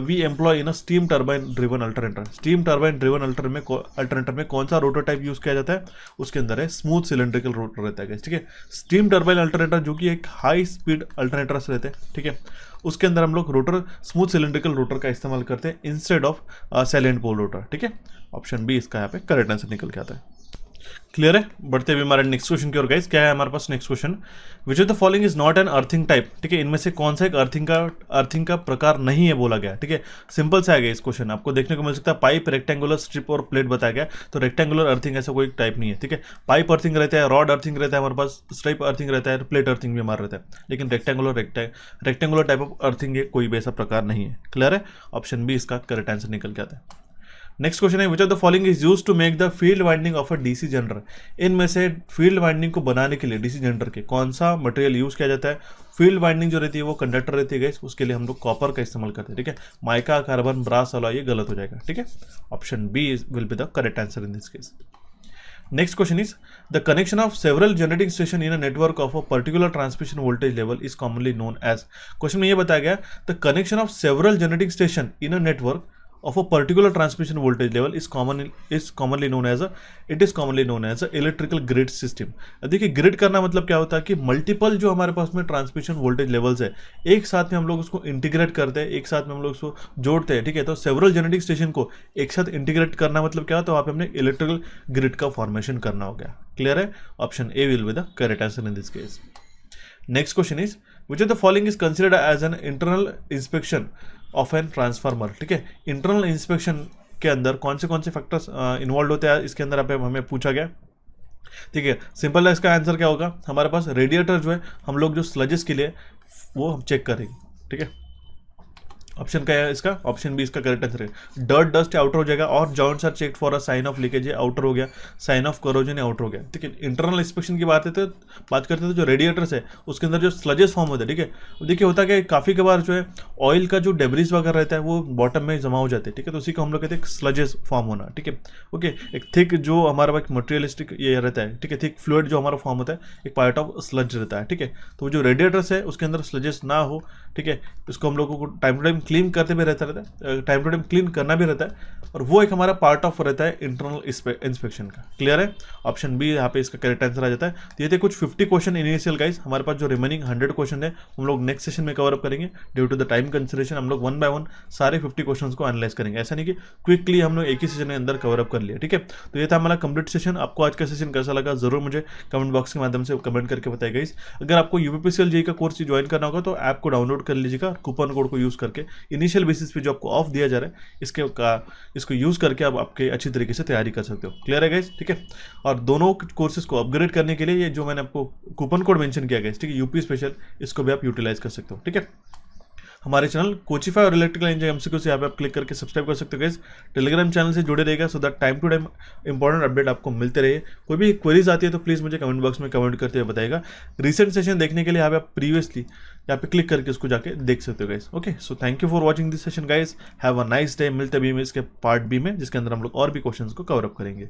we employ in a steam turbine driven alternator. Steam turbine driven alternator में कौन सा रोटर टाइप यूज किया जाता है, उसके अंदर है स्मूथ सिलेंड्रिकल रोटर रहता है, ठीक है। स्टीम टर्बाइन अल्टरनेटर जो कि एक हाई स्पीड अल्टरनेटर्स रहते हैं, ठीक है, उसके अंदर हम लोग रोटर स्मूथ सिलेंड्रिकल रोटर का इस्तेमाल करते हैं इंस्टेड ऑफ सैलेंट पोल रोटर, ठीक है, ऑप्शन बी इसका यहाँ पे करेक्ट आंसर निकल के आता है। क्लियर है। बढ़ते हुए हमारे नेक्स्ट क्वेश्चन की ओर गाइस, क्या है हमारे पास next question, which of the following is not an earthing type, ठीक है, इनमें से कौन सा एक अर्थिंग का प्रकार नहीं है बोला गया, ठीक है, सिंपल सा है इस क्वेश्चन, आपको देखने को मिल सकता है पाइप, रेक्टेंगुलर, स्ट्रिप और प्लेट बताया गया, तो रेक्टेंगुलर अर्थिंग ऐसा कोई टाइप नहीं है, ठीक है, पाइप अर्थिंग रहता है, रॉड अर्थिंग रहता है हमारे पास, स्ट्रिप अर्थिंग रहता है, प्लेट अर्थिंग भी हमारा रहता है, लेकिन रेक्टेंगुलर टाइप ऑफ अर्थिंग कोई भी ऐसा प्रकार नहीं है, क्लियर है, ऑप्शन बी इसका करेक्ट आंसर निकल के आता है। नेक्स्ट क्वेश्चन है, which of the following is used to make the field winding of a DC generator. इनमें से फील्ड वाइंडिंग को बनाने के लिए डीसी जनरेटर के कौन सा मटेरियल यूज किया जाता है। फील्ड वाइंडिंग जो रहती है वो कंडक्टर रहती है गाइस, उसके लिए हम लोग कॉपर का इस्तेमाल करते हैं, ठीक है, माइका, कार्बन, ब्रास वाला ये गलत हो जाएगा, ठीक है, option B will be the correct answer in this case. Next question is the connection of several generating station in a network of a particular transmission voltage level is commonly known as. Question में ये बताया गया the connection of several generating station in a network of a particular transmission voltage level is commonly known as electrical grid system। देखिए grid करना मतलब क्या होता है कि मल्टीपल जो हमारे पास में ट्रांसमिशन वोल्टेज लेवल्स है एक साथ में हम लोग उसको इंटीग्रेट करते हैं, एक साथ में हम लोग उसको जोड़ते हैं, ठीक है, तो सेवरल जनरेटिंग स्टेशन को एक साथ इंटीग्रेट करना मतलब क्या, तो वहाँ पे हमने इलेक्ट्रिकल ग्रिड का फॉर्मेशन करना हो गया, क्लियर है, option A will be the correct answer in this case. Next question is which of the following is considered as an internal inspection of an transformer, ठीक है, इंटरनल इंस्पेक्शन के अंदर कौन से फैक्टर्स इन्वॉल्व होते हैं इसके अंदर हमें पूछा गया, ठीक है, सिंपल है, इसका आंसर क्या होगा, हमारे पास रेडिएटर जो है हम लोग जो स्लजेस के लिए वो हम चेक करेंगे, ठीक है, ऑप्शन क्या है इसका, ऑप्शन बी इसका करेक्ट आंसर है। डर्ट डस्ट आउटर हो जाएगा और joints are check for a sign of leakage outer हो गया, साइन ऑफ करोजन आउटर हो गया, ठीक है। इंटरनल इंस्पेक्शन की बात करते थे जो रेडिएटर्स है उसके अंदर जो स्लजेस फॉर्म होते हैं, ठीक है, देखिए होता है कि काफ़ी के बार जो है ऑयल का जो डेब्रिस वगैरह रहता है वो बॉटम में जमा हो जाते हैं, ठीक है, तो उसी को हम लोग कहते हैं स्लजेस फॉर्म होना, ठीक है, ओके, एक थिक जो हमारा पास मटेरियलिस्टिक ये रहता है, ठीक है, थिक फ्लूइड जो हमारा फॉर्म होता है एक पार्ट ऑफ स्लज रहता है, ठीक है, तो जो रेडिएटर्स है उसके अंदर स्लजेस ना हो, ठीक है, इसको हम लोगों को टाइम टू टाइम क्लीन करते भी रहता है, टाइम टू टाइम क्लीन करना भी रहता है, और वो एक हमारा पार्ट ऑफ रहता है इंटरनल इंस्पेक्शन का। क्लियर है? ऑप्शन बी यहाँ पे इसका करेक्ट आंसर आ जाता है। तो ये थे कुछ 50 क्वेश्चन इनिशियल गाइस। हमारे पास जो रिमेनिंग 100 क्वेश्चन है हम लोग नेक्स्ट सेशन में कवर अप करेंगे। Due to the time consideration हम लोग 1 बाय 1 सारे 50 क्वेश्चन को एनालाइज करेंगे। ऐसा नहीं कि क्विकली हम लोग एक ही सेशन के अंदर कवर अप कर लिया। ठीक है, तो ये था हमारा कंप्लीट सेशन। आपको आज का सेशन कैसा लगा जरूर मुझे कमेंट बॉक्स के माध्यम से कमेंट करके बताइए गाइस। अगर आपको यूपीपीसीएल जेईई का कोर्स ज्वाइन करना होगा तो ऐप को डाउनलोड कर लीजिएगा, कूपन कोड को यूज करके इनिशियल बेसिस पे जो आपको ऑफ दिया जा रहा है इसको यूज करके आप आपके अच्छी तरीके से तैयारी कर सकते हो। क्लियर है गाइस? ठीक है, और दोनों कोर्सेज को अपग्रेड करने के लिए ये जो मैंने आपको कूपन कोड मेंशन किया गाइस, ठीक है, यूपी स्पेशल, इसको भी आप यूटिलाइज कर सकते हो। ठीक है, हमारे चैनल कोचिफाई और इलेक्ट्रिकल इंजीनियरिंग एमसीक्यू से यहाँ पे आप क्लिक करके सब्सक्राइब कर सकते हो गाइस। टेलीग्राम चैनल से जुड़े रहेगा so that time to time important update आपको मिलते रहे। कोई भी क्वेरीज आती है तो प्लीज़ मुझे कमेंट बॉक्स में कमेंट करते हुए बताइएगा। रिसेंट सेशन देखने के लिए यहाँ पे आप प्रीवियसली यहाँ पे क्लिक करके उसको जाके देख सकते हो guys. Okay, so thank you for watching this session guys. Have a nice day. मिलते भी इसके पार्ट बी में जिसके अंदर हम लोग और भी क्वेश्चंस को कवर अप करेंगे।